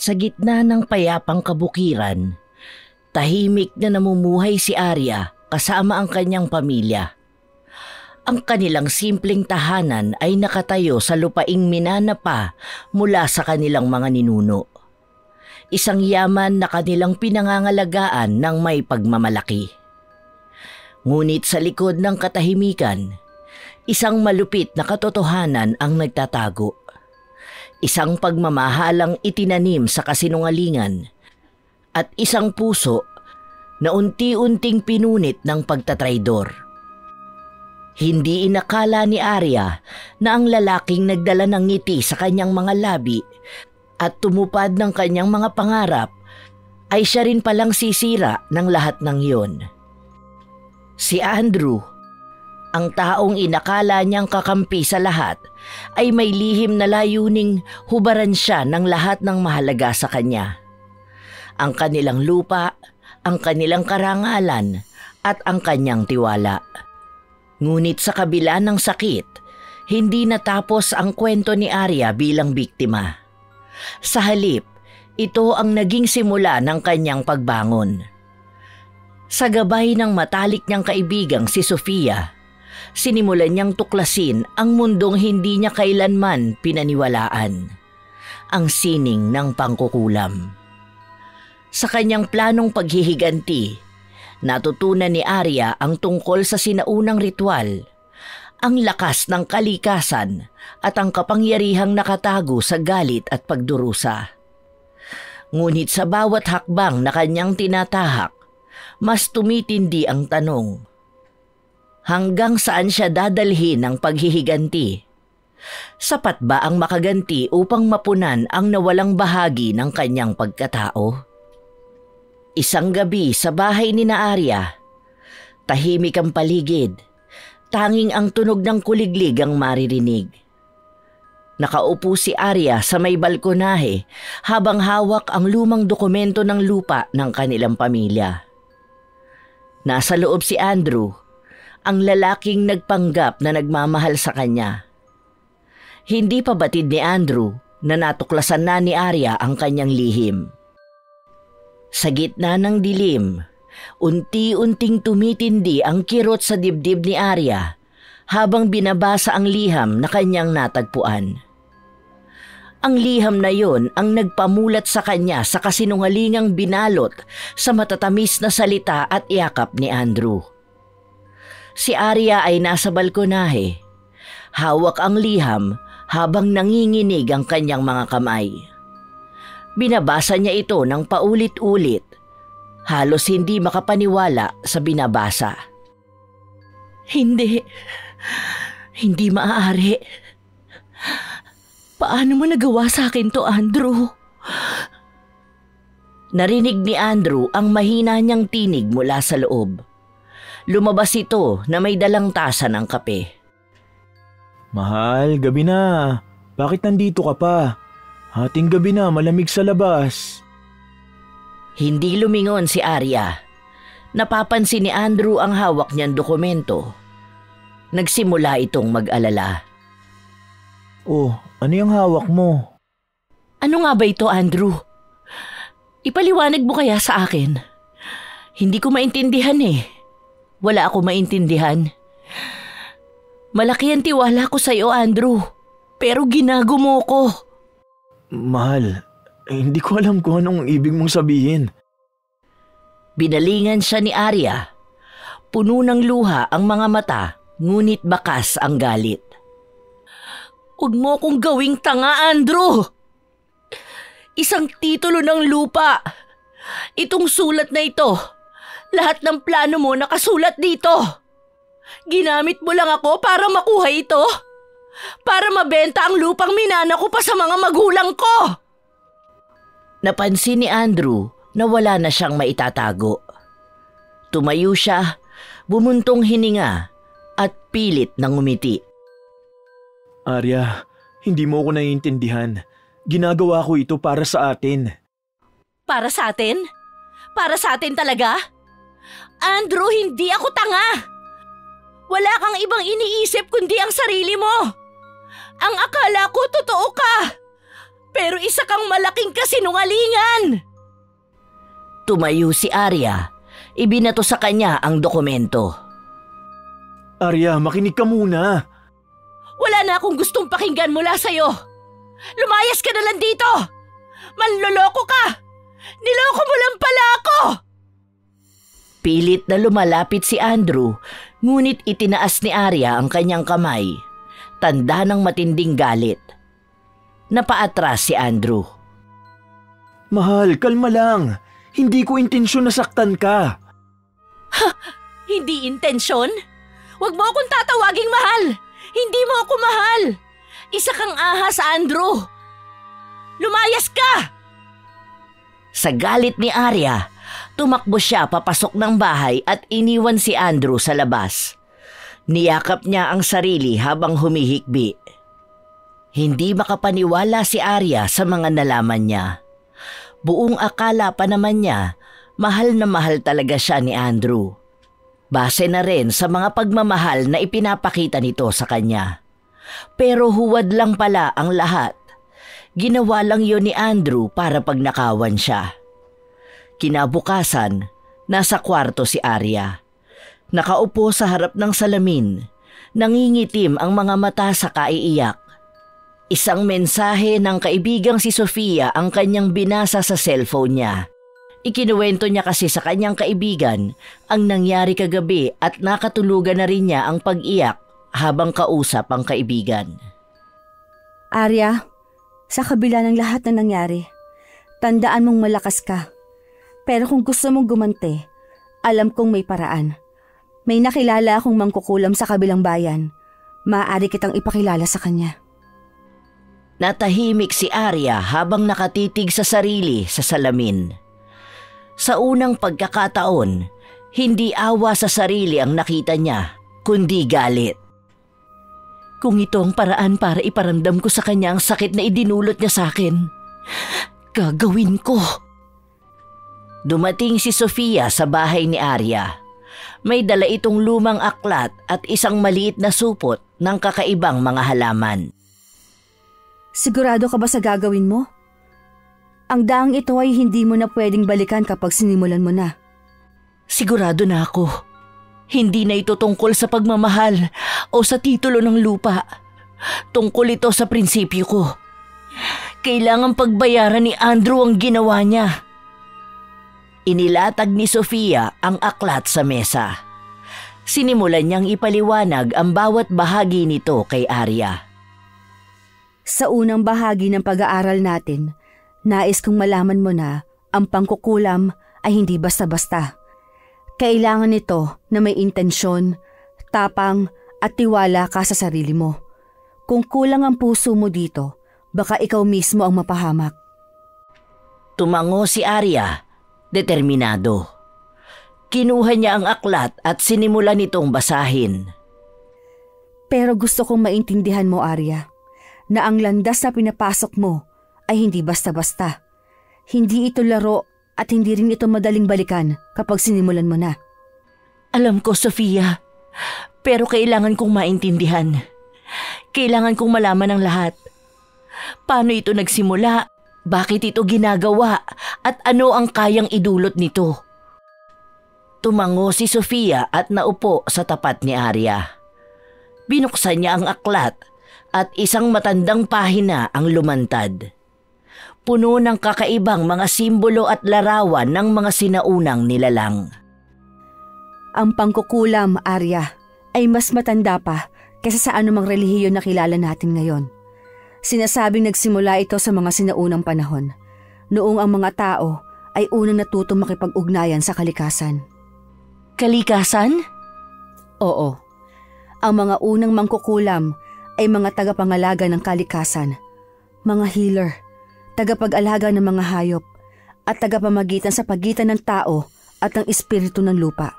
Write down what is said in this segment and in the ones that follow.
Sa gitna ng payapang kabukiran, tahimik na namumuhay si Arya kasama ang kanyang pamilya. Ang kanilang simpleng tahanan ay nakatayo sa lupaing minana pa mula sa kanilang mga ninuno. Isang yaman na kanilang pinangangalagaan ng may pagmamalaki. Ngunit sa likod ng katahimikan, isang malupit na katotohanan ang nagtatago. Isang pagmamahalang itinanim sa kasinungalingan at isang puso na unti-unting pinunit ng pagtatraidor. Hindi inakala ni Arya na ang lalaking nagdala ng ngiti sa kanyang mga labi at tumupad ng kanyang mga pangarap ay siya rin palang sisira ng lahat ng iyon. Si Andrew, ang taong inakala niyang kakampi sa lahat, ay may lihim na layuning hubaran siya ng lahat ng mahalaga sa kanya. Ang kanilang lupa, ang kanilang karangalan, at ang kanyang tiwala. Ngunit sa kabila ng sakit, hindi natapos ang kwento ni Arya bilang biktima. Sa halip, ito ang naging simula ng kanyang pagbangon. Sa gabay ng matalik niyang kaibigang si Sofia, sinimulan niyang tuklasin ang mundong hindi niya kailanman pinaniwalaan, ang sining ng pangkukulam. Sa kanyang planong paghihiganti, natutunan ni Arya ang tungkol sa sinaunang ritual, ang lakas ng kalikasan at ang kapangyarihang nakatago sa galit at pagdurusa. Ngunit sa bawat hakbang na kanyang tinatahak, mas tumitindi ang tanong, hanggang saan siya dadalhin ng paghihiganti? Sapat ba ang makaganti upang mapunan ang nawalang bahagi ng kanyang pagkatao? Isang gabi sa bahay ni Arya, tahimik ang paligid, tanging ang tunog ng kuliglig ang maririnig. Nakaupo si Arya sa may balkonahe habang hawak ang lumang dokumento ng lupa ng kanilang pamilya. Nasa loob si Andrew, ang lalaking nagpanggap na nagmamahal sa kanya. Hindi pa batid ni Andrew na natuklasan na ni Arya ang kanyang lihim. Sa gitna ng dilim, unti-unting tumitindi ang kirot sa dibdib ni Arya habang binabasa ang liham na kanyang natagpuan. Ang liham na yon ang nagpamulat sa kanya sa kasinungalingang binalot sa matatamis na salita at yakap ni Andrew. Si Arya ay nasa balkonahe, hawak ang liham habang nanginginig ang kanyang mga kamay. Binabasa niya ito ng paulit-ulit, halos hindi makapaniwala sa binabasa. Hindi maaari. Paano mo nagawa sa akin to, Andrew? Narinig ni Andrew ang mahina niyang tinig mula sa loob. Lumabas ito na may dalang tasa ng kape. Mahal, gabi na. Bakit nandito ka pa? Hating gabi na, malamig sa labas. Hindi lumingon si Arya. Napapansin ni Andrew ang hawak niyang dokumento. Nagsimula itong mag-alala. Oh, ano yung hawak mo? Ano nga ba ito, Andrew? Ipaliwanag mo kaya sa akin? Hindi ko maintindihan eh. Wala ako maintindihan. Malaki ang tiwala ko sa iyo, Andrew. Pero ginago mo ko. Mahal, hindi ko alam kung anong ibig mong sabihin. Binalingan siya ni Arya. Puno ng luha ang mga mata, ngunit bakas ang galit. Huwag mo akong gawing tanga, Andrew! Isang titulo ng lupa. Itong sulat na ito, lahat ng plano mo nakasulat dito. Ginamit mo lang ako para makuha ito. Para mabenta ang lupang minana ko pa sa mga magulang ko. Napansin ni Andrew na wala na siyang maitatago. Tumayo siya, bumuntong hininga at pilit na ngumiti. Arya, hindi mo ko naiintindihan. Ginagawa ko ito para sa atin. Para sa atin? Para sa atin talaga? Andrew, hindi ako tanga. Wala kang ibang iniisip kundi ang sarili mo. Ang akala ko totoo ka. Pero isa kang malaking kasinungalingan! Tumayo si Arya. Ibinato sa kanya ang dokumento. Arya, makinig ka muna. Wala na akong gustong pakinggan mula sa'yo. Lumayas ka na lang dito! Manloloko ka! Niloko mo lang pala ako! Pilit na lumalapit si Andrew, ngunit itinaas ni Arya ang kanyang kamay. Tanda ng matinding galit. Napaatras si Andrew. Mahal, kalma lang. Hindi ko intensyon na saktan ka. Ha? Hindi intensyon? Huwag mo akong tatawaging mahal! Hindi mo ako mahal! Isa kang ahas, Andrew! Lumayas ka! Sa galit ni Arya, tumakbo siya papasok ng bahay at iniwan si Andrew sa labas. Niyakap niya ang sarili habang humihikbi. Hindi makapaniwala si Arya sa mga nalaman niya. Buong akala pa naman niya, mahal na mahal talaga siya ni Andrew. Base na rin sa mga pagmamahal na ipinapakita nito sa kanya. Pero huwad lang pala ang lahat. Ginawa lang yun ni Andrew para pagnakawan siya. Kinabukasan, nasa kwarto si Arya. Nakaupo sa harap ng salamin, nangingitim ang mga mata sa kaiiyak. Isang mensahe ng kaibigang si Sofia ang kanyang binasa sa cellphone niya. Ikinuwento niya kasi sa kanyang kaibigan ang nangyari kagabi at nakatulugan na rin niya ang pag-iyak habang kausap ang kaibigan. Arya, sa kabila ng lahat na nangyari, tandaan mong malakas ka. Pero kung gusto mong gumante, alam kong may paraan. May nakilala akong mangkukulam sa kabilang bayan. Maaari kitang ipakilala sa kanya. Natahimik si Arya habang nakatitig sa sarili sa salamin. Sa unang pagkakataon, hindi awa sa sarili ang nakita niya, kundi galit. Kung ito ang paraan para iparamdam ko sa kanya ang sakit na idinulot niya sa akin, gagawin ko. Dumating si Sofia sa bahay ni Arya. May dala itong lumang aklat at isang maliit na supot ng kakaibang mga halaman. Sigurado ka ba sa gagawin mo? Ang daang ito ay hindi mo na pwedeng balikan kapag sinimulan mo na. Sigurado na ako. Hindi na ito tungkol sa pagmamahal o sa titulo ng lupa. Tungkol ito sa prinsipyo ko. Kailangang pagbayaran ni Andrew ang ginawa niya. Inilatag ni Sofia ang aklat sa mesa. Sinimulan niyang ipaliwanag ang bawat bahagi nito kay Arya. Sa unang bahagi ng pag-aaral natin, nais kong malaman mo na ang pangkukulam ay hindi basta-basta. Kailangan nito na may intensyon, tapang at tiwala ka sa sarili mo. Kung kulang ang puso mo dito, baka ikaw mismo ang mapahamak. Tumango si Arya, determinado. Kinuha niya ang aklat at sinimulan nitong basahin. Pero gusto kong maintindihan mo, Arya, na ang landas na pinapasok mo ay hindi basta-basta. Hindi ito laro at hindi rin ito madaling balikan kapag sinimulan mo na. Alam ko, Sofia, pero kailangan kong maintindihan. Kailangan kong malaman ang lahat. Paano ito nagsimula? Bakit ito ginagawa? At ano ang kayang idulot nito? Tumango si Sofia at naupo sa tapat ni Arya. Binuksan niya ang aklat at isang matandang pahina ang lumantad. Puno ng kakaibang mga simbolo at larawan ng mga sinaunang nilalang. Ang pangkukulam, Arya, ay mas matanda pa kaysa sa anumang relihiyon na kilala natin ngayon. Sinasabing nagsimula ito sa mga sinaunang panahon, noong ang mga tao ay unang natutong makipag-ugnayan sa kalikasan. Kalikasan? Oo. Ang mga unang mangkukulam ay mga tagapangalaga ng kalikasan, mga healer, tagapag-alaga ng mga hayop, at tagapamagitan sa pagitan ng tao at ng espiritu ng lupa.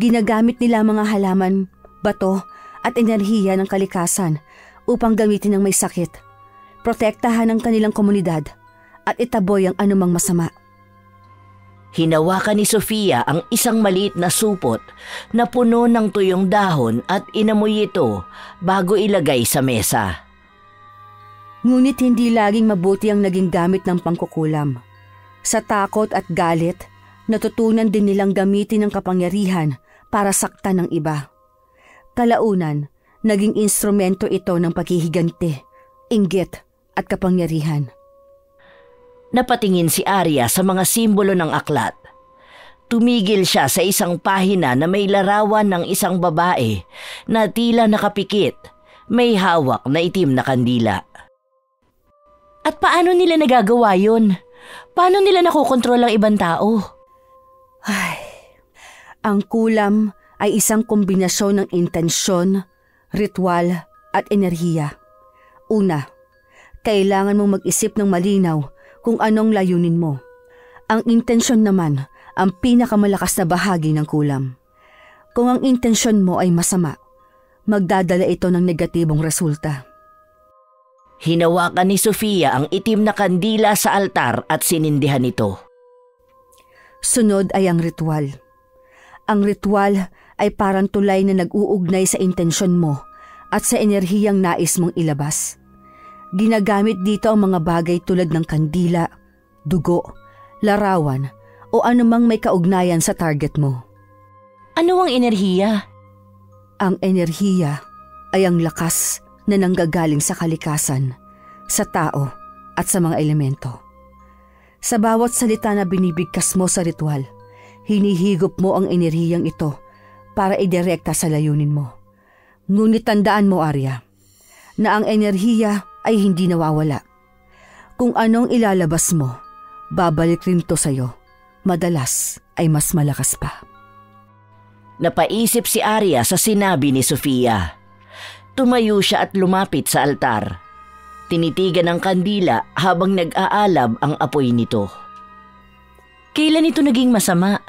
Ginagamit nila mga halaman, bato at enerhiya ng kalikasan upang gamitin ng may sakit, protektahan ang kanilang komunidad at itaboy ang anumang masama. Hinawakan ni Sofia ang isang maliit na supot na puno ng tuyong dahon at inamoy ito bago ilagay sa mesa. Ngunit hindi laging mabuti ang naging gamit ng pangkukulam. Sa takot at galit, natutunan din nilang gamitin ang kapangyarihan para saktan ng iba. Kalaunan, naging instrumento ito ng paghihiganti, inggit at kapangyarihan. Napatingin si Arya sa mga simbolo ng aklat. Tumigil siya sa isang pahina na may larawan ng isang babae na tila nakapikit, may hawak na itim na kandila. At paano nila nagagawa yun? Paano nila nakokontrol ang ibang tao? Ang kulam ay isang kombinasyon ng intensyon, ritual at enerhiya. Una, kailangan mong mag-isip ng malinaw kung anong layunin mo. Ang intensyon naman ang pinakamalakas na bahagi ng kulam. Kung ang intensyon mo ay masama, magdadala ito ng negatibong resulta. Hinawakan ni Sofia ang itim na kandila sa altar at sinindihan ito. Sunod ay ang ritual. Ang ritual ay parang tulay na nag-uugnay sa intensyon mo at sa enerhiyang nais mong ilabas. Ginagamit dito ang mga bagay tulad ng kandila, dugo, larawan o anumang may kaugnayan sa target mo. Ano ang enerhiya? Ang enerhiya ay ang lakas na nanggagaling sa kalikasan, sa tao at sa mga elemento. Sa bawat salita na binibigkas mo sa ritual, hinihigop mo ang enerhiyang ito para idirekta sa layunin mo. Ngunit tandaan mo, Arya, na ang enerhiya ay hindi nawawala. Kung anong ilalabas mo, babalik rin to sa'yo. Madalas ay mas malakas pa. Napaisip si Arya sa sinabi ni Sofia. Tumayo siya at lumapit sa altar. Tinitigan ang kandila habang nag-aalab ang apoy nito. Kailan ito naging masama?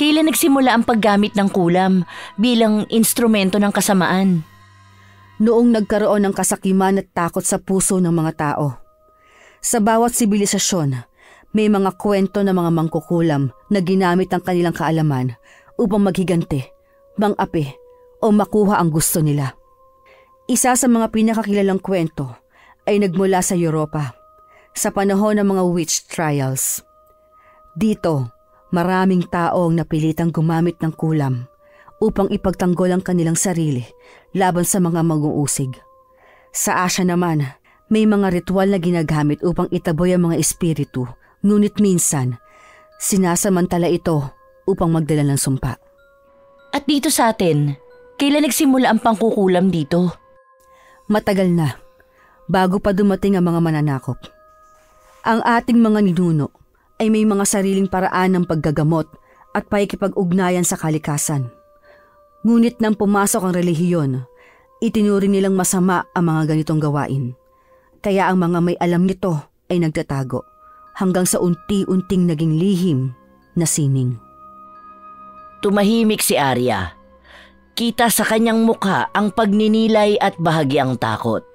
Kailan nagsimula ang paggamit ng kulam bilang instrumento ng kasamaan? Noong nagkaroon ng kasakiman at takot sa puso ng mga tao. Sa bawat sibilisasyon, may mga kwento ng mga mangkukulam na ginamit ang kanilang kaalaman upang maghiganti, mang-api o makuha ang gusto nila. Isa sa mga pinakakilalang kwento ay nagmula sa Europa sa panahon ng mga witch trials. Dito, maraming tao ang napilitang gumamit ng kulam upang ipagtanggol ang kanilang sarili laban sa mga mag-uusig. Sa Asia naman, may mga ritual na ginagamit upang itaboy ang mga espiritu, ngunit minsan, sinasamantala ito upang magdala ng sumpa. At dito sa atin, kailan nagsimula ang pangkukulam dito? Matagal na, bago pa dumating ang mga mananakop. Ang ating mga ninuno ay may mga sariling paraan ng paggagamot at pakikipag-ugnayan sa kalikasan. Ngunit nang pumasok ang relihiyon, itinuring nilang masama ang mga ganitong gawain. Kaya ang mga may alam nito ay nagtatago hanggang sa unti-unting naging lihim na sining. Tumahimik si Arya. Kita sa kanyang mukha ang pagninilay at bahagyang takot.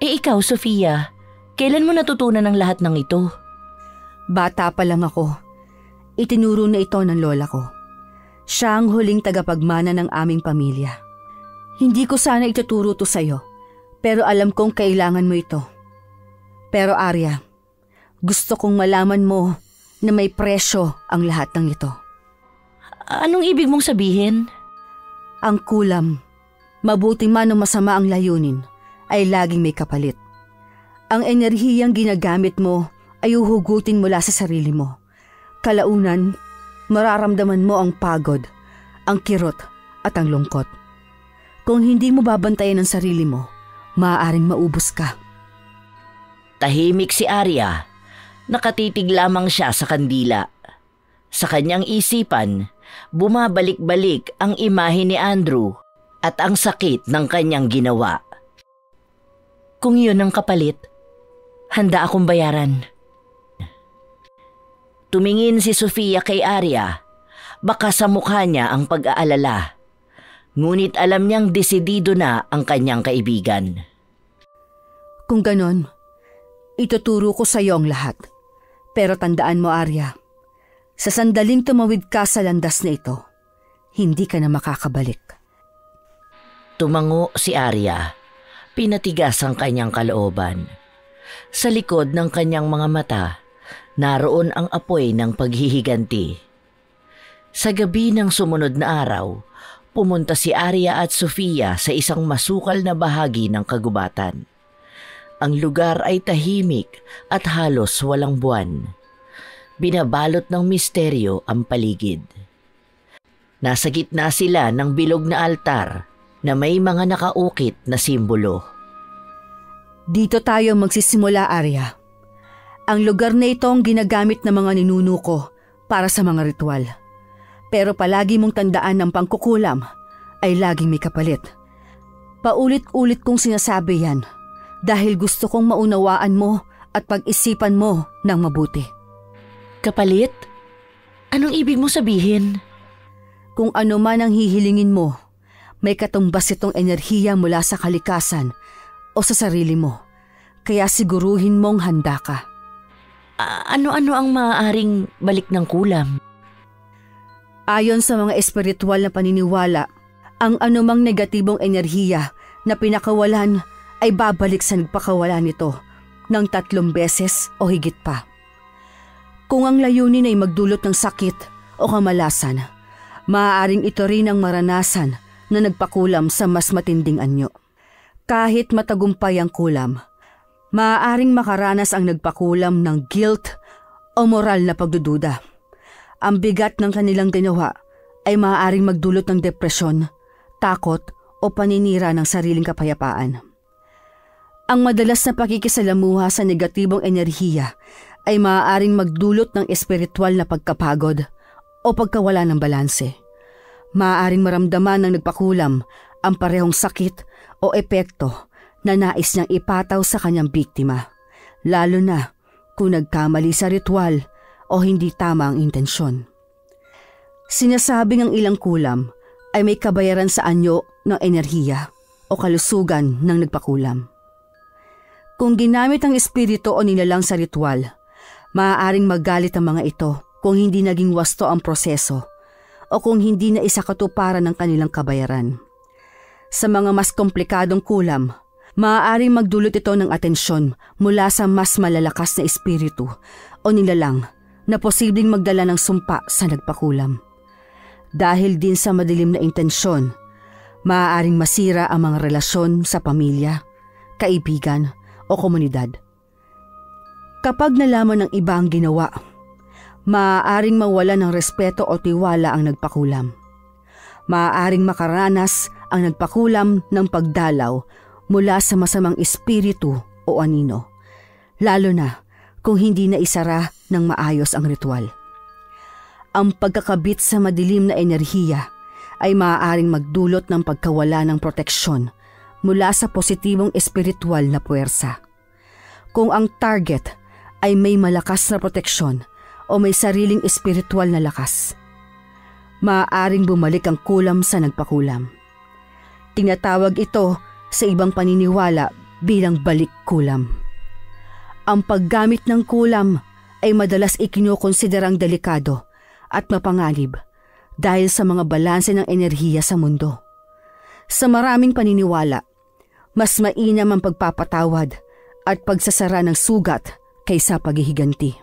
Ikaw, Sofia, kailan mo natutunan ang lahat ng ito? Bata pa lang ako. Itinuro na ito ng lola ko. Siya ang huling tagapagmana ng aming pamilya. Hindi ko sana ituturo to sa'yo, pero alam kong kailangan mo ito. Pero Arya, gusto kong malaman mo na may presyo ang lahat ng ito. Anong ibig mong sabihin? Ang kulam, mabuti man o masama ang layunin, ay laging may kapalit. Ang enerhiyang ginagamit mo ay uhugutin mula sa sarili mo. Kalaunan, mararamdaman mo ang pagod, ang kirot at ang lungkot. Kung hindi mo babantayan ang sarili mo, maaaring maubos ka. Tahimik si Arya. Nakatitig lamang siya sa kandila. Sa kanyang isipan, bumabalik-balik ang imahe ni Andrew at ang sakit ng kanyang ginawa. Kung yun ang kapalit, handa akong bayaran. Tumingin si Sofia kay Arya. Baka sa mukha niya ang pag-aalala. Ngunit alam niyang desidido na ang kanyang kaibigan. Kung ganon, ituturo ko sa iyo ang lahat. Pero tandaan mo, Arya, sa sandaling tumawid ka sa landas na ito, hindi ka na makakabalik. Tumango si Arya, Pinatigas ang kanyang kalooban. Sa likod ng kanyang mga mata, naroon ang apoy ng paghihiganti. Sa gabi ng sumunod na araw, pumunta si Arya at Sofia sa isang masukal na bahagi ng kagubatan. Ang lugar ay tahimik at halos walang buwan. Binabalot ng misteryo ang paligid. Nasa gitna sila ng bilog na altar na may mga nakaukit na simbolo. Dito tayo magsisimula, Arya. Ang lugar na ito ang ginagamit ng mga ninuno ko para sa mga ritual. Pero palagi mong tandaan ng pangkukulam ay laging may kapalit. Paulit-ulit kong sinasabi yan dahil gusto kong maunawaan mo at pag-isipan mo ng mabuti. Kapalit? Anong ibig mo sabihin? Kung ano man ang hihilingin mo, may katumbas itong enerhiya mula sa kalikasan o sa sarili mo. Kaya siguruhin mong handa ka. Ano-ano ang maaaring balik ng kulam? Ayon sa mga espiritual na paniniwala, ang anumang negatibong enerhiya na pinakawalan ay babalik sa nagpakawalan nito ng 3 beses o higit pa. Kung ang layunin ay magdulot ng sakit o kamalasan, maaaring ito rin ang maranasan na nagpakulam sa mas matinding anyo. Kahit matagumpay ang kulam, maaaring makaranas ang nagpakulam ng guilt o moral na pagdududa. Ang bigat ng kanilang ginawa ay maaaring magdulot ng depresyon, takot o paninira ng sariling kapayapaan. Ang madalas na pakikisalamuha sa negatibong enerhiya ay maaaring magdulot ng espiritual na pagkapagod o pagkawala ng balanse. Maaaring maramdaman ng nagpakulam ang parehong sakit o epekto na nais niyang ipataw sa kanyang biktima, lalo na kung nagkamali sa ritual o hindi tama ang intensyon. Sinasabing ang ilang kulam ay may kabayaran sa anyo ng enerhiya o kalusugan ng nagpakulam. Kung ginamit ang espiritu o nilalang sa ritual, maaaring magalit ang mga ito kung hindi naging wasto ang proseso o kung hindi na isakatuparan ng kanilang kabayaran. Sa mga mas komplikadong kulam, maaaring magdulot ito ng atensyon mula sa mas malalakas na espiritu o nilalang na posibleng magdala ng sumpa sa nagpakulam. Dahil din sa madilim na intensyon, maaaring masira ang mga relasyon sa pamilya, kaibigan o komunidad. Kapag nalaman ng iba ang ginawa, maaaring mawala ng respeto o tiwala ang nagpakulam. Maaaring makaranas ang nagpakulam ng pagdalaw mula sa masamang espiritu o anino, lalo na kung hindi na isara ng maayos ang ritual. Ang pagkakabit sa madilim na enerhiya ay maaaring magdulot ng pagkawala ng proteksyon mula sa positibong espiritual na puwersa. Kung ang target ay may malakas na proteksyon o may sariling espiritual na lakas, maaaring bumalik ang kulam sa nagpakulam. Tinatawag ito sa ibang paniniwala bilang balik kulam. Ang paggamit ng kulam ay madalas ikinukonsiderang delikado at mapanganib dahil sa mga balanse ng enerhiya sa mundo. Sa maraming paniniwala, mas mainam ang pagpapatawad at pagsasara ng sugat kaysa paghihiganti.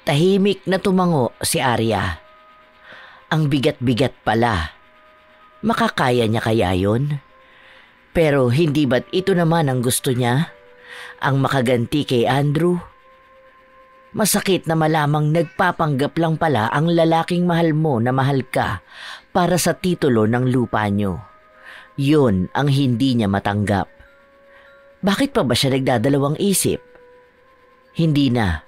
Tahimik na tumango si Arya. Ang bigat-bigat pala. Makakaya niya kaya yun? Pero hindi ba't ito naman ang gusto niya? Ang makaganti kay Andrew? Masakit na malamang nagpapanggap lang pala ang lalaking mahal mo na mahal ka para sa titulo ng lupa niyo. Yun ang hindi niya matanggap. Bakit pa ba siya nagdadalawang isip? Hindi na.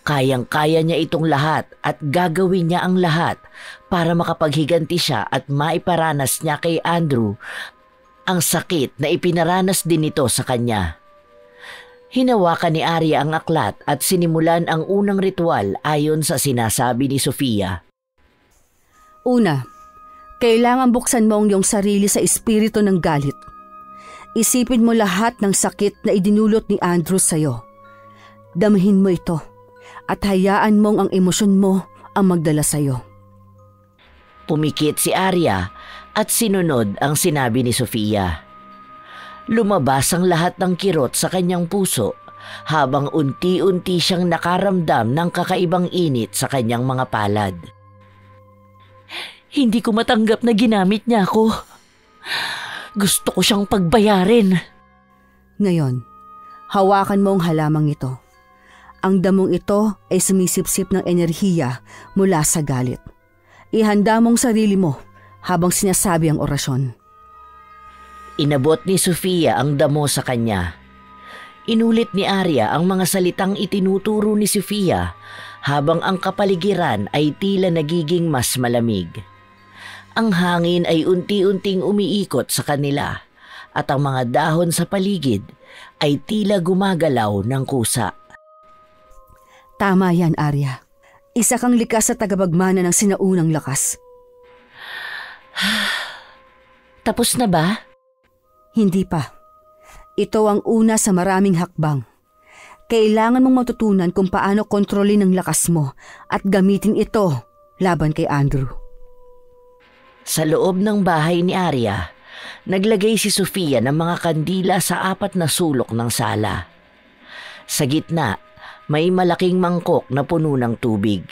Kayang-kaya niya itong lahat at gagawin niya ang lahat para makapaghiganti siya at maiparanas niya kay Andrew ang sakit na ipinaranas din ito sa kanya. Hinawakan ni Arya ang aklat at sinimulan ang unang ritual ayon sa sinasabi ni Sofia. Una, kailangan buksan mo ang iyong sarili sa espiritu ng galit. Isipin mo lahat ng sakit na idinulot ni Andrew sa'yo. Damhin mo ito at hayaan mong ang emosyon mo ang magdala sa'yo. Pumikit si Arya at sinunod ang sinabi ni Sofia. Lumabas ang lahat ng kirot sa kanyang puso habang unti-unti siyang nakaramdam ng kakaibang init sa kanyang mga palad. Hindi ko matanggap na ginamit niya ako. Gusto ko siyang pagbayarin. Ngayon, hawakan mo ang halamang ito. Ang damong ito ay sumisipsip ng enerhiya mula sa galit. Ihanda mong sarili mo habang sinasabi ang orasyon. Inabot ni Sofia ang damo sa kanya. Inulit ni Arya ang mga salitang itinuturo ni Sofia habang ang kapaligiran ay tila nagiging mas malamig. Ang hangin ay unti-unting umiikot sa kanila at ang mga dahon sa paligid ay tila gumagalaw ng kusa. Tama yan, Arya. Isa kang likas sa tagapagmana ng sinaunang lakas. Tapos na ba? Hindi pa. Ito ang una sa maraming hakbang. Kailangan mong matutunan kung paano kontrolin ang lakas mo at gamitin ito laban kay Andrew. Sa loob ng bahay ni Arya, naglagay si Sofia ng mga kandila sa 4 na sulok ng sala. Sa gitna, may malaking mangkok na puno ng tubig.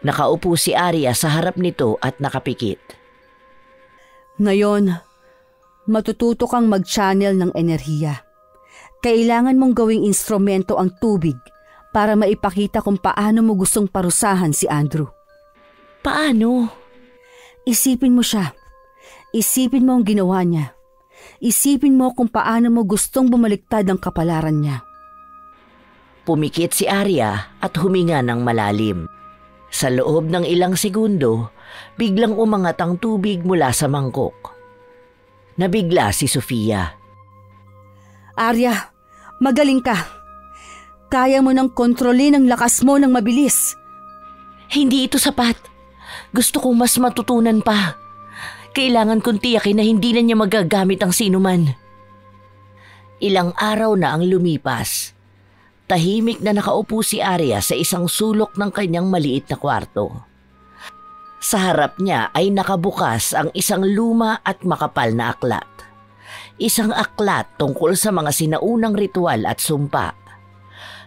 Nakaupo si Arya sa harap nito at nakapikit. Ngayon, matututo kang mag-channel ng enerhiya. Kailangan mong gawing instrumento ang tubig para maipakita kung paano mo gustong parusahan si Andrew. Paano? Isipin mo siya. Isipin mo ang ginawa niya. Isipin mo kung paano mo gustong bumaliktad ang kapalaran niya. Pumikit si Arya at huminga ng malalim. Sa loob ng ilang segundo, biglang umangat ang tubig mula sa mangkok. Nabigla si Sofia. Arya, magaling ka. Kaya mo nang kontrolin ang lakas mo ng mabilis. Hindi ito sapat. Gusto kong mas matutunan pa. Kailangan kong tiyakin na hindi na niya magagamit ang sinuman. Ilang araw na ang lumipas. Tahimik na nakaupo si Arya sa isang sulok ng kanyang maliit na kwarto. Sa harap niya ay nakabukas ang isang luma at makapal na aklat. Isang aklat tungkol sa mga sinaunang ritual at sumpa.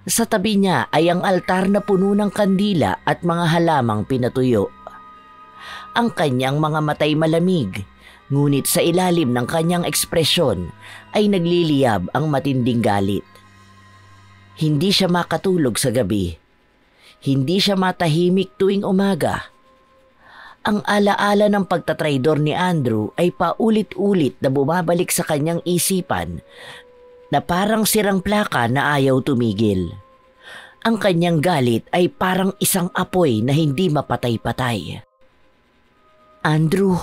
Sa tabi niya ay ang altar na puno ng kandila at mga halamang pinatuyo. Ang kanyang mga matay malamig, ngunit sa ilalim ng kanyang ekspresyon ay nagliliyab ang matinding galit. Hindi siya makatulog sa gabi. Hindi siya matahimik tuwing umaga. Ang alaala ng pagtatraidor ni Andrew ay paulit-ulit na bumabalik sa kanyang isipan na parang sirang plaka na ayaw tumigil. Ang kanyang galit ay parang isang apoy na hindi mapatay-patay. Andrew,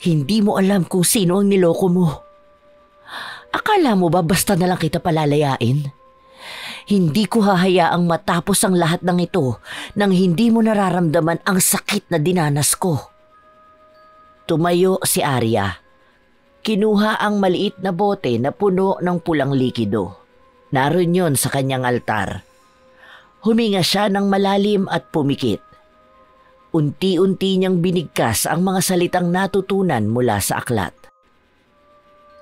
hindi mo alam kung sino ang niloko mo. Akala mo ba basta na lang kita palalayain? Hindi ko hahayaang matapos ang lahat ng ito nang hindi mo nararamdaman ang sakit na dinanas ko. Tumayo si Arya. Kinuha ang maliit na bote na puno ng pulang likido. Naroon yon sa kanyang altar. Huminga siya ng malalim at pumikit. Unti-unti niyang binigkas ang mga salitang natutunan mula sa aklat.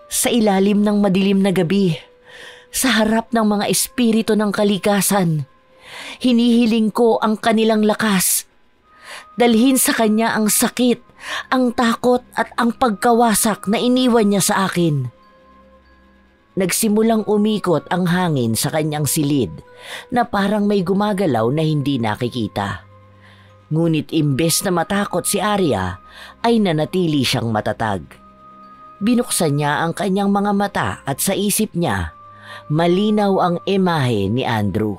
Sa ilalim ng madilim na gabi, sa harap ng mga espiritu ng kalikasan, hinihiling ko ang kanilang lakas. Dalhin sa kanya ang sakit, ang takot at ang pagkawasak na iniwan niya sa akin. Nagsimulang umikot ang hangin sa kanyang silid na parang may gumagalaw na hindi nakikita. Ngunit imbes na matakot si Arya, ay nanatili siyang matatag. Binuksan niya ang kanyang mga mata at sa isip niya, malinaw ang imahe ni Andrew.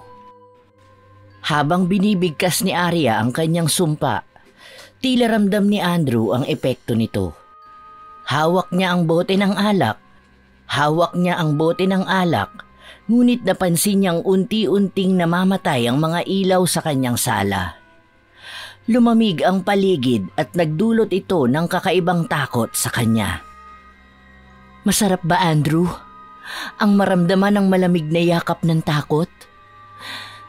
Habang binibigkas ni Arya ang kanyang sumpa, tila ramdam ni Andrew ang epekto nito. Hawak niya ang bote ng alak, ngunit napansin niyang unti-unting namamatay ang mga ilaw sa kanyang sala. Lumamig ang paligid at nagdulot ito ng kakaibang takot sa kanya. Masarap ba, Andrew? Ang maramdaman ng malamig na yakap ng takot?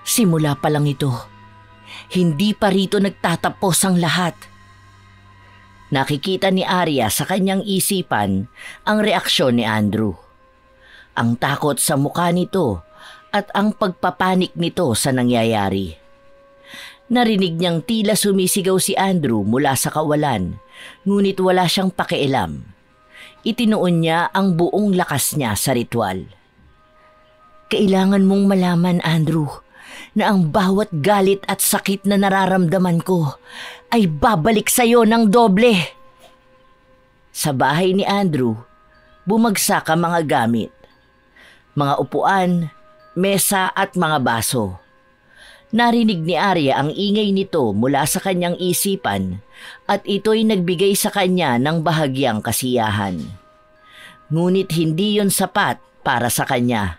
Simula pa lang ito. Hindi pa rito nagtatapos ang lahat. Nakikita ni Arya sa kanyang isipan ang reaksyon ni Andrew. Ang takot sa mukha nito at ang pagpapanik nito sa nangyayari. Narinig niyang tila sumisigaw si Andrew mula sa kawalan, ngunit wala siyang pakialam. Itinuon niya ang buong lakas niya sa ritual. Kailangan mong malaman, Andrew, na ang bawat galit at sakit na nararamdaman ko ay babalik sa iyo ng doble. Sa bahay ni Andrew, bumagsak ang mga gamit. Mga upuan, mesa at mga baso. Narinig ni Arya ang ingay nito mula sa kanyang isipan at ito'y nagbigay sa kanya ng bahagyang kasiyahan. Ngunit hindi yon sapat para sa kanya.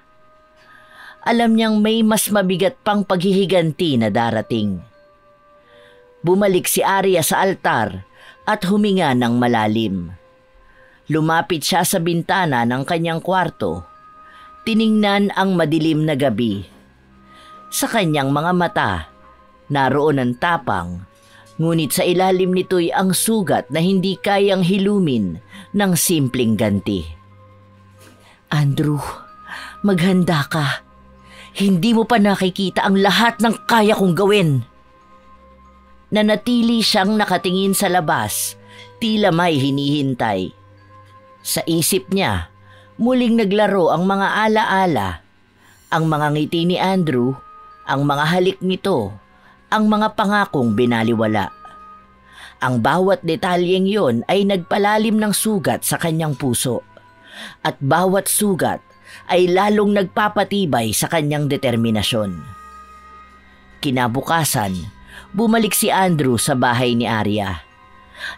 Alam niyang may mas mabigat pang paghihiganti na darating. Bumalik si Arya sa altar at huminga ng malalim. Lumapit siya sa bintana ng kanyang kwarto. Tiningnan ang madilim na gabi. Sa kanyang mga mata, naroon ang tapang, ngunit sa ilalim nito'y ang sugat na hindi kayang hilumin ng simpleng ganti. Andrew, maghanda ka. Hindi mo pa nakikita ang lahat ng kaya kong gawin. Nanatili siyang nakatingin sa labas, tila may hinihintay. Sa isip niya, muling naglaro ang mga alaala, ang mga ngiti ni Andrew, ang mga halik nito, ang mga pangakong binaliwala. Ang bawat detalyeng yon ay nagpalalim ng sugat sa kanyang puso, at bawat sugat ay lalong nagpapatibay sa kanyang determinasyon. Kinabukasan, bumalik si Andrew sa bahay ni Arya.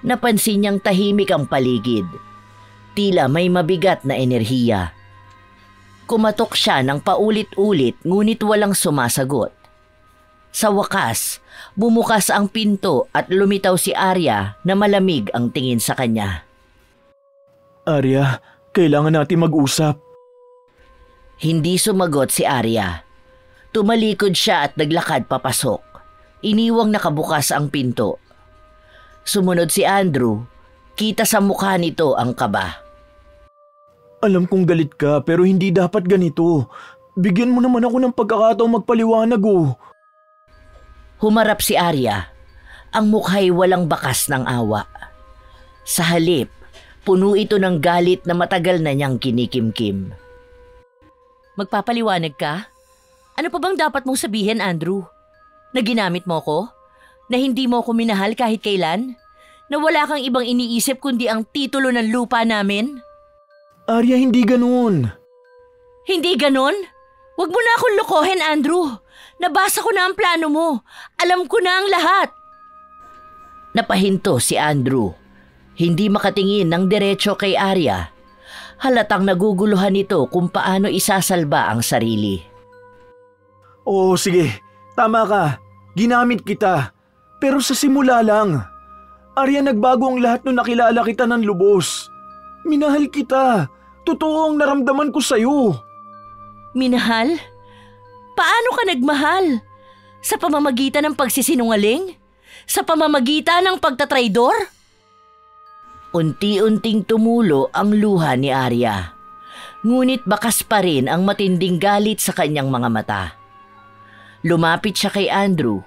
Napansin niyang tahimik ang paligid. Tila may mabigat na enerhiya. Kumatok siya ng paulit-ulit ngunit walang sumasagot. Sa wakas, bumukas ang pinto at lumitaw si Arya na malamig ang tingin sa kanya. Arya, kailangan natin mag-usap. Hindi sumagot si Arya. Tumalikod siya at naglakad papasok. Iniwang nakabukas ang pinto. Sumunod si Andrew. Kita sa mukha nito ang kaba. Alam kong galit ka pero hindi dapat ganito. Bigyan mo naman ako ng pagkakataong magpaliwanag oh. Humarap si Arya. Ang mukha'y walang bakas ng awa. Sa halip, puno ito ng galit na matagal na niyang kinikimkim. Magpapaliwanag ka? Ano pa bang dapat mong sabihin, Andrew? Na ginamit mo ko? Na hindi mo ko minahal kahit kailan? Na wala kang ibang iniisip kundi ang titulo ng lupa namin? Arya, hindi ganoon. Hindi ganon? Huwag mo na akong lokohin, Andrew. Nabasa ko na ang plano mo. Alam ko na ang lahat. Napahinto si Andrew. Hindi makatingin ng diretso kay Arya. Halatang naguguluhan ito kung paano isasalba ang sarili. Oo, sige. Tama ka. Ginamit kita. Pero sa simula lang. Arya, nagbago ang lahat nung nakilala kita ng lubos. Minahal kita. Totoo ang naramdaman ko sa'yo. Minahal? Paano ka nagmahal? Sa pamamagitan ng pagsisinungaling? Sa pamamagitan ng pagtatraidor? Unti-unting tumulo ang luha ni Arya. Ngunit bakas pa rin ang matinding galit sa kanyang mga mata. Lumapit siya kay Andrew.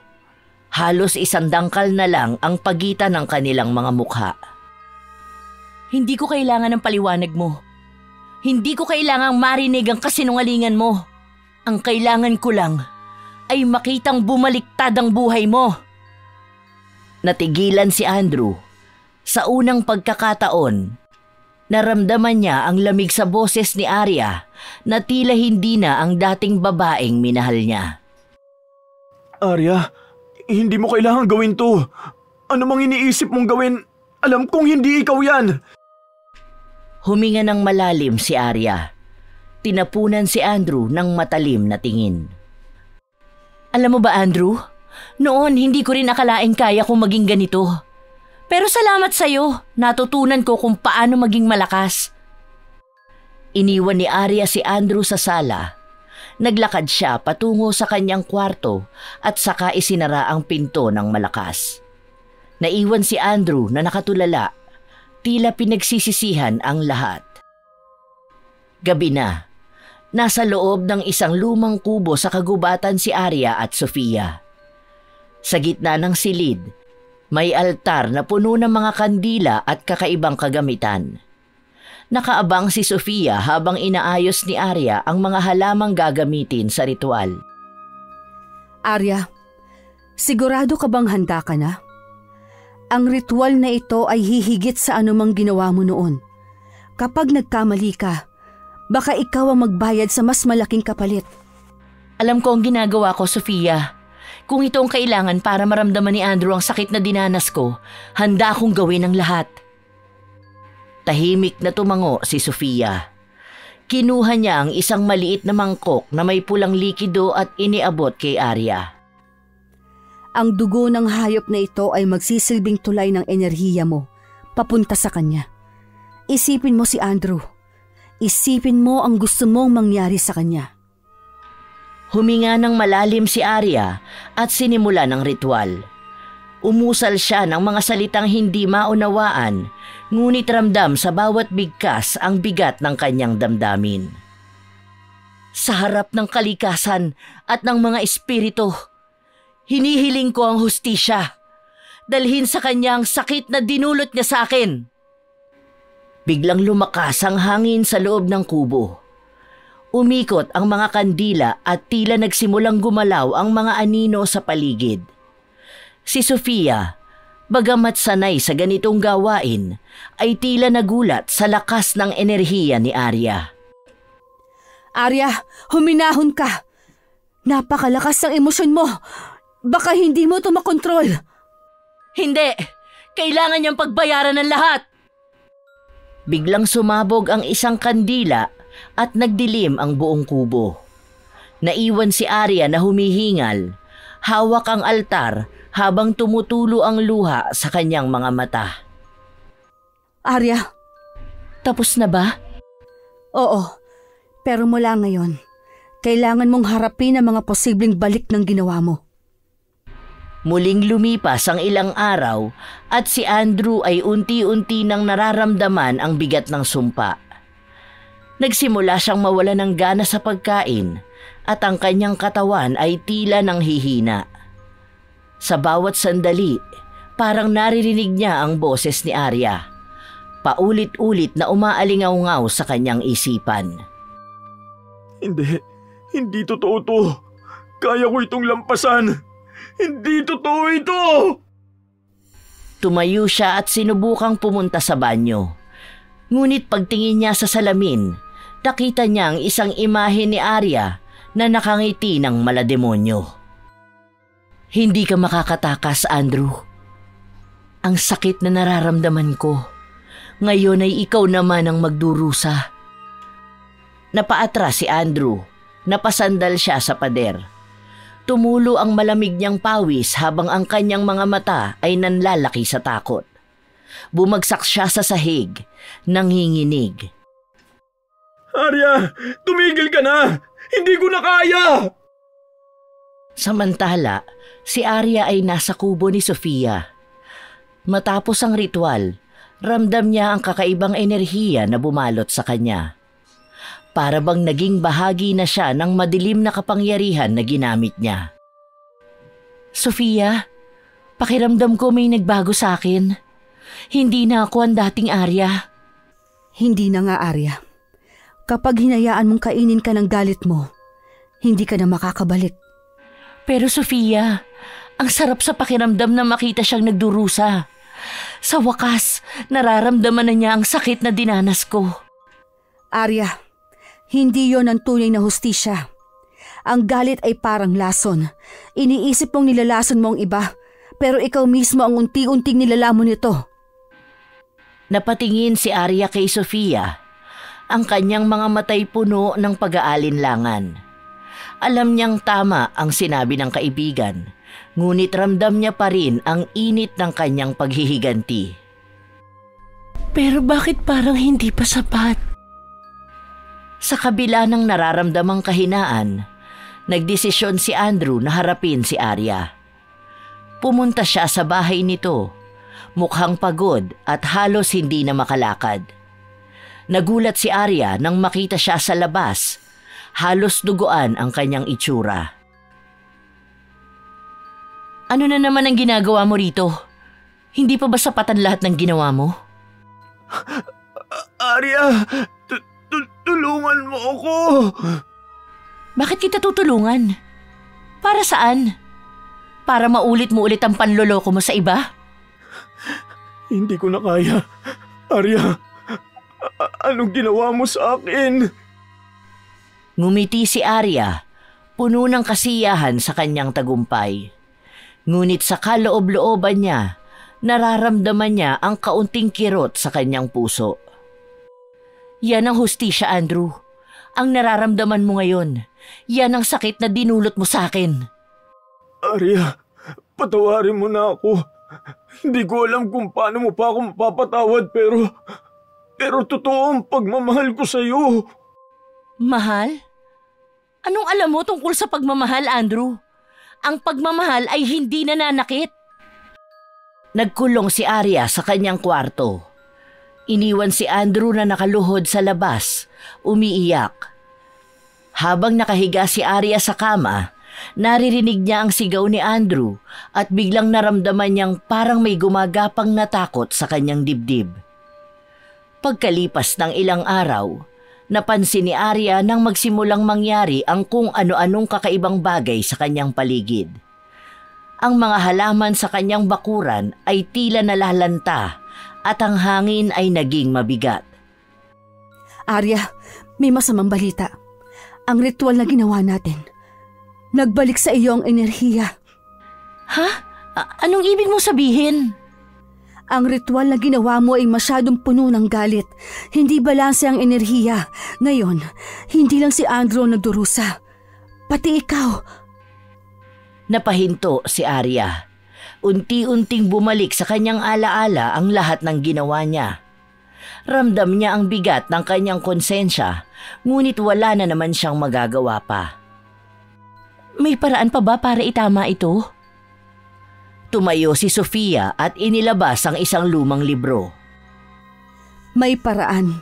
Halos isang dangkal na lang ang pagitan ng kanilang mga mukha. Hindi ko kailangan ng paliwanag mo. Hindi ko kailangang marinig ang kasinungalingan mo. Ang kailangan ko lang ay makitang bumaliktad ang buhay mo. Natigilan si Andrew. Sa unang pagkakataon, naramdaman niya ang lamig sa boses ni Arya na tila hindi na ang dating babaeng minahal niya. Arya, hindi mo kailangan gawin to. Ano mang iniisip mong gawin, alam kong hindi ikaw yan. Huminga ng malalim si Arya. Tinapunan si Andrew ng matalim na tingin. Alam mo ba, Andrew? Noon hindi ko rin akalaing kaya kong maging ganito. Pero salamat sa'yo, natutunan ko kung paano maging malakas. Iniwan ni Arya si Andrew sa sala. Naglakad siya patungo sa kanyang kwarto at saka isinara ang pinto ng malakas. Naiwan si Andrew na nakatulala, tila pinagsisisihan ang lahat. Gabi na, nasa loob ng isang lumang kubo sa kagubatan si Arya at Sofia. Sa gitna ng silid, may altar na puno ng mga kandila at kakaibang kagamitan. Nakaabang si Sofia habang inaayos ni Arya ang mga halamang gagamitin sa ritual. Arya, sigurado ka bang handa ka na? Ang ritual na ito ay hihigit sa anumang ginawa mo noon. Kapag nagkamali ka, baka ikaw ang magbayad sa mas malaking kapalit. Alam ko ang ginagawa ko, Sofia. Kung ito ang kailangan para maramdaman ni Andrew ang sakit na dinanas ko, handa akong gawin ang lahat. Tahimik na tumango si Sofia. Kinuha niya ang isang maliit na mangkok na may pulang likido at iniabot kay Arya. Ang dugo ng hayop na ito ay magsisilbing tulay ng enerhiya mo, papunta sa kanya. Isipin mo si Andrew. Isipin mo ang gusto mong mangyari sa kanya. Huminga ng malalim si Arya at sinimula ng ritual. Umusal siya ng mga salitang hindi maunawaan, ngunit ramdam sa bawat bigkas ang bigat ng kanyang damdamin. Sa harap ng kalikasan at ng mga espiritu, hinihiling ko ang hustisya. Dalhin sa kanya ang sakit na dinulot niya sa akin. Biglang lumakas ang hangin sa loob ng kubo. Umikot ang mga kandila at tila nagsimulang gumalaw ang mga anino sa paligid. Si Sofia, bagamat sanay sa ganitong gawain, ay tila nagulat sa lakas ng enerhiya ni Arya. Arya, huminahon ka! Napakalakas ng emosyon mo! Baka hindi mo ito makontrol! Hindi! Kailangan niyang pagbayaran ng lahat! Biglang sumabog ang isang kandila at nagdilim ang buong kubo. Naiwan si Arya na humihingal, hawak ang altar habang tumutulo ang luha sa kanyang mga mata. Arya, tapos na ba? Oo, pero mula ngayon, kailangan mong harapin ang mga posibleng balik ng ginawa mo. Muling lumipas ang ilang araw at si Andrew ay unti-unti nang nararamdaman ang bigat ng sumpa. Nagsimula siyang mawala ng gana sa pagkain at ang kanyang katawan ay tila nang hihina. Sa bawat sandali, parang naririnig niya ang boses ni Arya. Paulit-ulit na umaalingaw-ngaw sa kanyang isipan. Hindi totoo to. Kaya ko itong lampasan. Hindi totoo ito! Tumayo siya at sinubukang pumunta sa banyo. Ngunit pagtingin niya sa salamin, nakita niya ang isang imahe ni Arya na nakangiti ng malademonyo. Hindi ka makakatakas, Andrew. Ang sakit na nararamdaman ko. Ngayon ay ikaw naman ang magdurusa. Napaatras si Andrew. Napasandal siya sa pader. Tumulo ang malamig niyang pawis habang ang kanyang mga mata ay nanlalaki sa takot. Bumagsak siya sa sahig, nanginginig. Arya, tumigil ka na! Hindi ko na kaya! Samantala, si Arya ay nasa kubo ni Sofia. Matapos ang ritual, ramdam niya ang kakaibang enerhiya na bumalot sa kanya. Para bang naging bahagi na siya ng madilim na kapangyarihan na ginamit niya. Sofia, pakiramdam ko may nagbago sa akin. Hindi na ako ang dating Arya. Hindi na nga, Arya. Kapag hinayaan mong kainin ka ng galit mo, hindi ka na makakabalik. Pero Sofia, ang sarap sa pakiramdam na makita siyang nagdurusa. Sa wakas, nararamdaman na niya ang sakit na dinanas ko. Arya, hindi yon ang tunay na hustisya. Ang galit ay parang lason. Iniisip mong nilalason mo ang iba, pero ikaw mismo ang unti-unting nilalamon nito. Napatingin si Arya kay Sofia. Ang kanyang mga matay puno ng pag-aalinlangan. Alam niyang tama ang sinabi ng kaibigan, ngunit ramdam niya pa rin ang init ng kanyang paghihiganti. Pero bakit parang hindi pa sapat? Sa kabila ng nararamdamang kahinaan, nagdesisyon si Andrew na harapin si Arya. Pumunta siya sa bahay nito mukhang pagod at halos hindi na makalakad. Nagulat si Arya nang makita siya sa labas. Halos duguan ang kanyang itsura. Ano na naman ang ginagawa mo rito? Hindi pa ba sapatan lahat ng ginawa mo? Arya, tulungan mo ako. Bakit kita tutulungan? Para saan? Para maulit mo ulit ang panloloko mo sa iba? Hindi ko na kaya. Arya, anong ginawa mo sa akin? Ngumiti si Arya, puno ng kasiyahan sa kanyang tagumpay. Ngunit sa kaloob-looban niya, nararamdaman niya ang kaunting kirot sa kanyang puso. Yan ang hustisya, Andrew. Ang nararamdaman mo ngayon. Yan ang sakit na dinulot mo sa akin. Arya, patawarin mo na ako. Hindi ko alam kung paano mo pa ako mapapatawad pero totoo ang pagmamahal ko sa iyo. Mahal? Anong alam mo tungkol sa pagmamahal, Andrew? Ang pagmamahal ay hindi nananakit. Nagkulong si Arya sa kanyang kwarto. Iniwan si Andrew na nakaluhod sa labas, umiiyak. Habang nakahiga si Arya sa kama, naririnig niya ang sigaw ni Andrew at biglang naramdaman niyang parang may gumagapang na takot sa kanyang dibdib. Pagkalipas ng ilang araw, napansin ni Arya nang magsimulang mangyari ang kung ano-anong kakaibang bagay sa kanyang paligid. Ang mga halaman sa kanyang bakuran ay tila nalalanta at ang hangin ay naging mabigat. Arya, may masamang balita. Ang ritual na ginawa natin, nagbalik sa iyo ang enerhiya. Ha? Anong ibig mo sabihin? Ang ritual na ginawa mo ay masyadong puno ng galit. Hindi balanse ang enerhiya. Ngayon, hindi lang si Andrew nagdurusa. Pati ikaw. Napahinto si Arya. Unti-unting bumalik sa kanyang alaala ang lahat ng ginawa niya. Ramdam niya ang bigat ng kanyang konsensya, ngunit wala na naman siyang magagawa pa. May paraan pa ba para itama ito? Tumayo si Sofia at inilabas ang isang lumang libro. May paraan,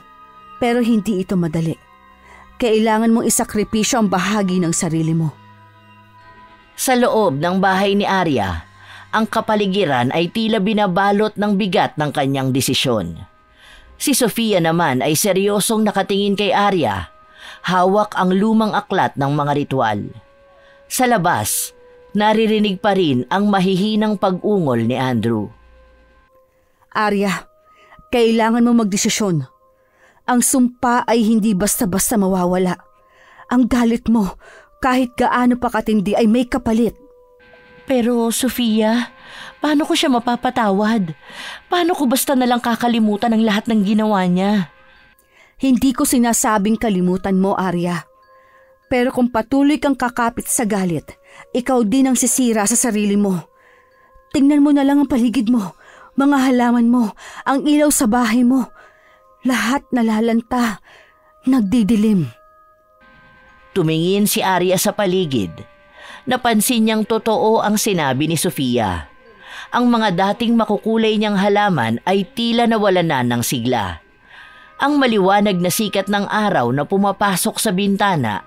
pero hindi ito madali. Kailangan mong isakripisyo ang bahagi ng sarili mo. Sa loob ng bahay ni Arya, ang kapaligiran ay tila binabalot ng bigat ng kanyang desisyon. Si Sofia naman ay seryosong nakatingin kay Arya, hawak ang lumang aklat ng mga ritual. Sa labas, naririnig pa rin ang mahihinang pag-ungol ni Andrew. Arya, kailangan mo magdesisyon. Ang sumpa ay hindi basta-basta mawawala. Ang galit mo, kahit gaano pa katindi, ay may kapalit. Pero Sofia, paano ko siya mapapatawad? Paano ko basta nalang kakalimutan ang lahat ng ginawa niya? Hindi ko sinasabing kalimutan mo, Arya. Pero kung patuloy kang kakapit sa galit, ikaw din ang sisira sa sarili mo. Tingnan mo na lang ang paligid mo, mga halaman mo, ang ilaw sa bahay mo. Lahat nalalanta, nagdidilim. Tumingin si Arya sa paligid. Napansin niyang totoo ang sinabi ni Sofia. Ang mga dating makukulay niyang halaman ay tila nawalan na ng sigla. Ang maliwanag na sikat ng araw na pumapasok sa bintana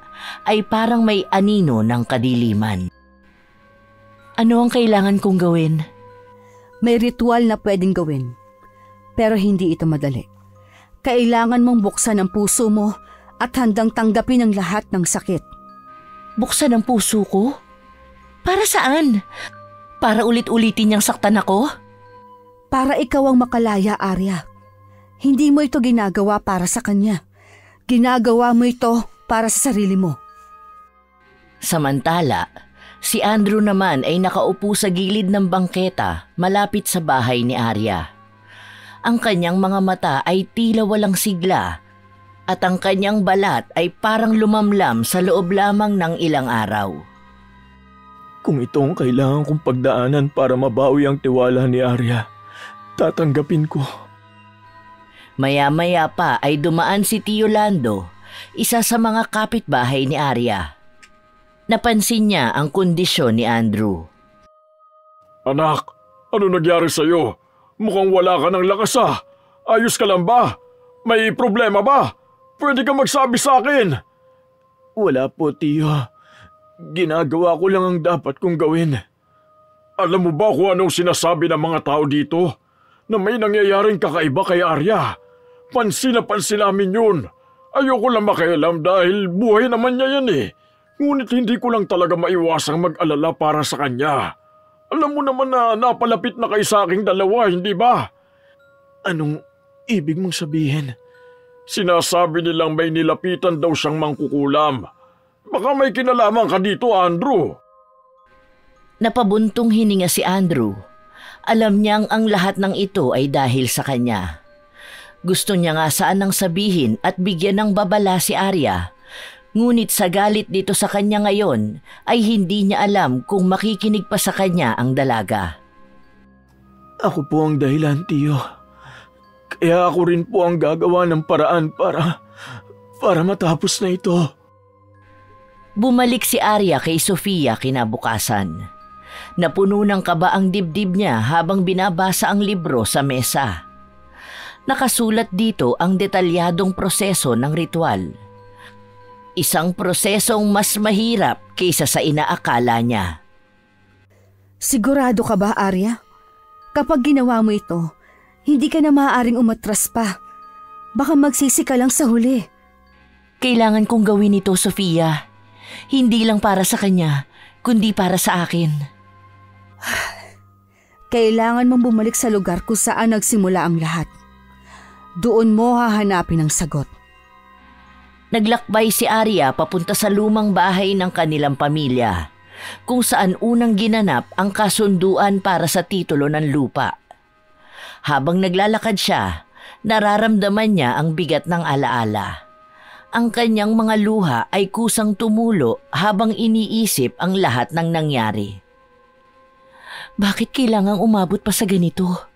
ay parang may anino ng kadiliman. Ano ang kailangan kong gawin? May ritual na pwedeng gawin, pero hindi ito madali. Kailangan mong buksan ang puso mo at handang tanggapin ang lahat ng sakit. Buksan ang puso ko? Para saan? Para ulit-ulitin niyang saktan ako? Para ikaw ang makalaya, Arya. Hindi mo ito ginagawa para sa kanya. Ginagawa mo ito para sa sarili mo. Samantala, si Andrew naman ay nakaupo sa gilid ng bangketa malapit sa bahay ni Arya. Ang kanyang mga mata ay tila walang sigla at ang kanyang balat ay parang lumamlam sa loob lamang ng ilang araw. Kung ito ang kailangan kong pagdaanan para mabawi ang tiwala ni Arya, tatanggapin ko. Maya-maya pa ay dumaan si Tio Lando, isa sa mga kapitbahay ni Arya. Napansin niya ang kondisyon ni Andrew. Anak, ano nangyari sa'yo? Mukhang wala ka ng lakas ah. Ayos ka lang ba? May problema ba? Pwede ka magsabi sa akin. Wala po, tiyo. Ginagawa ko lang ang dapat kong gawin. Alam mo ba kung anong sinasabi ng mga tao dito? Na may nangyayaring kakaiba kay Arya. Pansin na pansin namin yun. Ayoko lang makialam dahil buhay naman niya yan eh. Ngunit hindi ko lang talaga maiwasang mag-alala para sa kanya. Alam mo naman na napalapit na kayo sa aking dalawa, hindi ba? Anong ibig mong sabihin? Sinasabi nilang may nilapitan daw siyang mangkukulam. Baka may kinalaman ka dito, Andrew. Napabuntong hininga si Andrew. Alam niyang ang lahat ng ito ay dahil sa kanya. Gusto niya nga saanang sabihin at bigyan ng babala si Arya. Ngunit sa galit dito sa kanya ngayon ay hindi niya alam kung makikinig pa sa kanya ang dalaga. Ako po ang dahilan, tiyo. Kaya ako rin po ang gagawa ng paraan para matapos na ito. Bumalik si Arya kay Sofia kinabukasan. Napuno ng kaba ang dibdib niya habang binabasa ang libro sa mesa. Nakasulat dito ang detalyadong proseso ng ritual. Isang prosesong mas mahirap kaysa sa inaakala niya. Sigurado ka ba, Arya? Kapag ginawa mo ito, hindi ka na maaaring umatras pa. Baka magsisi ka lang sa huli. Kailangan kong gawin ito, Sofia. Hindi lang para sa kanya, kundi para sa akin. Kailangan mong bumalik sa lugar kung saan nagsimula ang lahat. Doon mo hahanapin ang sagot. Naglakbay si Arya papunta sa lumang bahay ng kanilang pamilya, kung saan unang ginanap ang kasunduan para sa titulo ng lupa. Habang naglalakad siya, nararamdaman niya ang bigat ng alaala. Ang kanyang mga luha ay kusang tumulo habang iniisip ang lahat ng nangyari. Bakit kailangang umabot pa sa ganito?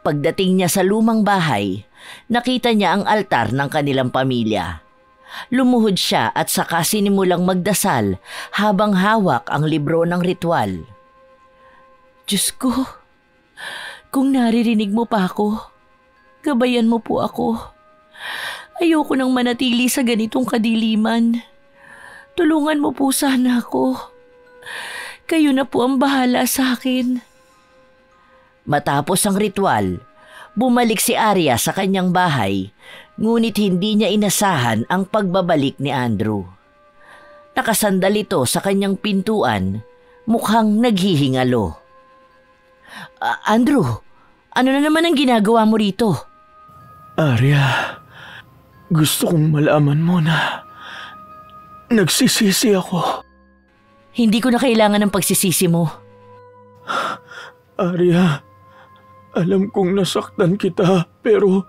Pagdating niya sa lumang bahay, nakita niya ang altar ng kanilang pamilya. Lumuhod siya at saka sinimulang magdasal habang hawak ang libro ng ritual. Diyos ko, kung naririnig mo pa ako, gabayan mo po ako. Ayoko nang manatili sa ganitong kadiliman. Tulungan mo po sana ako. Kayo na po ang bahala sa akin. Matapos ang ritual, bumalik si Arya sa kanyang bahay, ngunit hindi niya inasahan ang pagbabalik ni Andrew. Nakasandal ito sa kanyang pintuan, mukhang naghihingalo. Andrew, ano na naman ang ginagawa mo rito? Arya, gusto kong malaman mo na nagsisisi ako. Hindi ko na kailangan ng pagsisisi mo. Arya, alam kong nasaktan kita, pero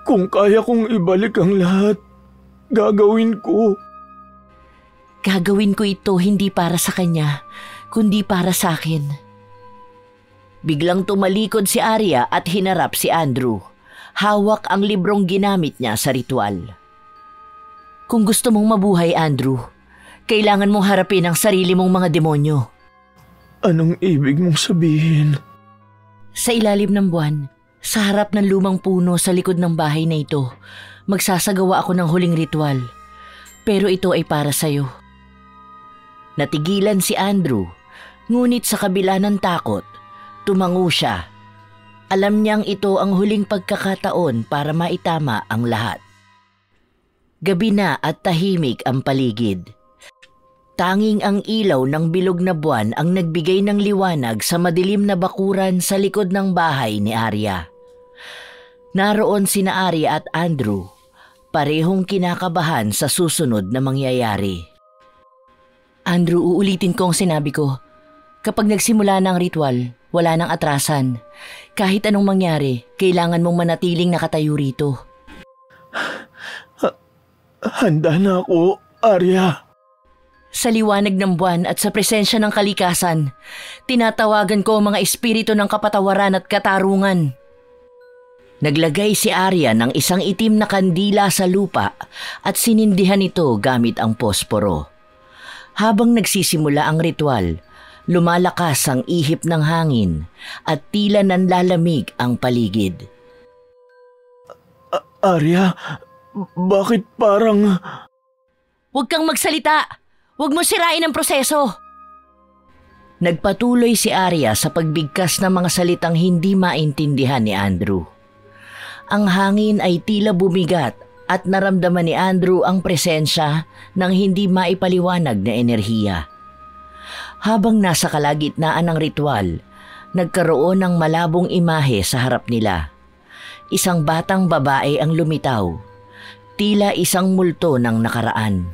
kung kaya kong ibalik ang lahat, gagawin ko. Gagawin ko ito hindi para sa kanya, kundi para sa akin. Biglang tumalikod si Arya at hinarap si Andrew. Hawak ang librong ginamit niya sa ritual. Kung gusto mong mabuhay, Andrew, kailangan mong harapin ang sarili mong mga demonyo. Anong ibig mong sabihin? Sa ilalim ng buwan, sa harap ng lumang puno sa likod ng bahay na ito, magsasagawa ako ng huling ritual. Pero ito ay para sa'yo. Natigilan si Andrew, ngunit sa kabila ng takot, tumango siya. Alam niyang ito ang huling pagkakataon para maitama ang lahat. Gabi na at tahimik ang paligid. Tanging ang ilaw ng bilog na buwan ang nagbigay ng liwanag sa madilim na bakuran sa likod ng bahay ni Arya. Naroon sina Arya at Andrew, parehong kinakabahan sa susunod na mangyayari. Andrew, uulitin ko ang sinabi ko. Kapag nagsimula na ang ritual, wala nang atrasan. Kahit anong mangyari, kailangan mong manatiling nakatayo rito. Handa na ako, Arya. Sa liwanag ng buwan at sa presensya ng kalikasan, tinatawagan ko ang mga espiritu ng kapatawaran at katarungan. Naglagay si Arya ng isang itim na kandila sa lupa at sinindihan ito gamit ang posporo. Habang nagsisimula ang ritual, Lumalakas ang ihip ng hangin at tila nanlalamig ang paligid. Arya, bakit parang... Huwag kang magsalita! Huwag mo sirain ang proseso! Nagpatuloy si Arya sa pagbigkas ng mga salitang hindi maintindihan ni Andrew. Ang hangin ay tila bumigat at naramdaman ni Andrew ang presensya ng hindi maipaliwanag na enerhiya. Habang nasa kalagitnaan ng ritual, nagkaroon ng malabong imahe sa harap nila. Isang batang babae ang lumitaw, tila isang multo ng nakaraan.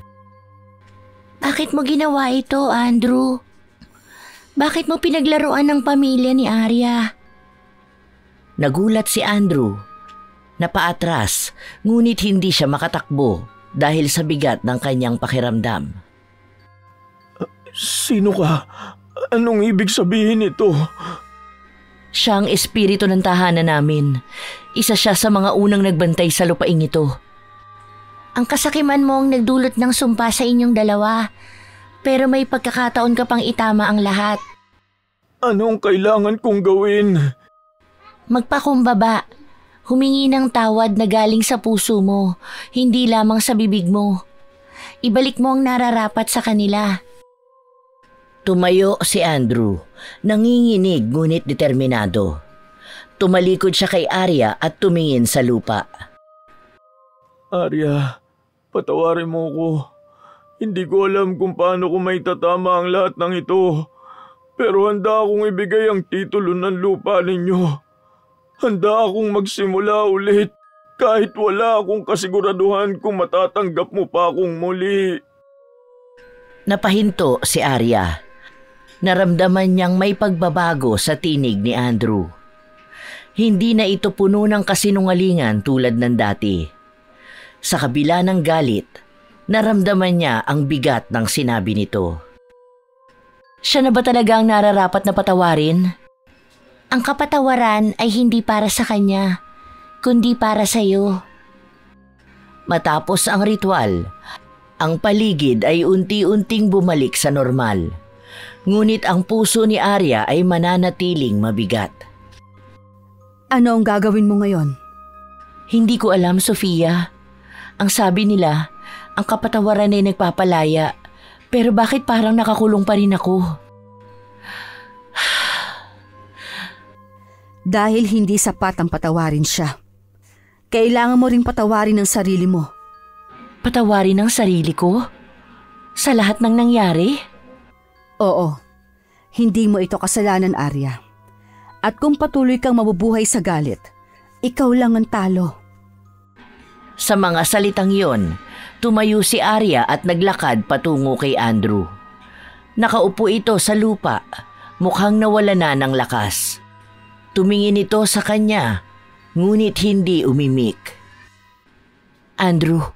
Bakit mo ginawa ito, Andrew? Bakit mo pinaglaruan ng pamilya ni Arya? Nagulat si Andrew. Napaatras, ngunit hindi siya makatakbo dahil sa bigat ng kanyang pakiramdam. Sino ka? Anong ibig sabihin nito? Siya ang espiritu ng tahanan namin. Isa siya sa mga unang nagbantay sa lupaing ito. Ang kasakiman mo ang nagdulot ng sumpa sa inyong dalawa, pero may pagkakataon ka pang itama ang lahat. Anong kailangan kong gawin? Magpakumbaba. Humingi ng tawad na galing sa puso mo, hindi lamang sa bibig mo. Ibalik mo ang nararapat sa kanila. Tumayo si Andrew, nanginginig ngunit determinado. Tumalikod siya kay Arya at tumingin sa lupa. Arya, patawarin mo ko. Hindi ko alam kung paano ko may tatama ang lahat ng ito. Pero handa akong ibigay ang titulo ng lupa ninyo. Handa akong magsimula ulit kahit wala akong kasiguraduhan kung matatanggap mo pa akong muli. Napahinto si Arya. Naramdaman niyang may pagbabago sa tinig ni Andrew. Hindi na ito puno ng kasinungalingan tulad ng dati. Sa kabila ng galit, naramdaman niya ang bigat ng sinabi nito. Siya na ba talaga ang nararapat na patawarin? Ang kapatawaran ay hindi para sa kanya, kundi para sa iyo. Matapos ang ritual, ang paligid ay unti-unting bumalik sa normal. Ngunit ang puso ni Arya ay mananatiling mabigat. Ano ang gagawin mo ngayon? Hindi ko alam, Sofia. Ang sabi nila, ang kapatawaran ay nagpapalaya. Pero bakit parang nakakulong pa rin ako? Dahil hindi sapat ang patawarin siya. Kailangan mo ring patawarin ang sarili mo. Patawarin ang sarili ko? Sa lahat ng nangyari? Oo, hindi mo ito kasalanan, Arya. At kung patuloy kang mabubuhay sa galit, ikaw lang ang talo. Sa mga salitang yon, tumayo si Arya at naglakad patungo kay Andrew. Nakaupo ito sa lupa, mukhang nawala na ng lakas. Tumingin ito sa kanya, ngunit hindi umimik. Andrew,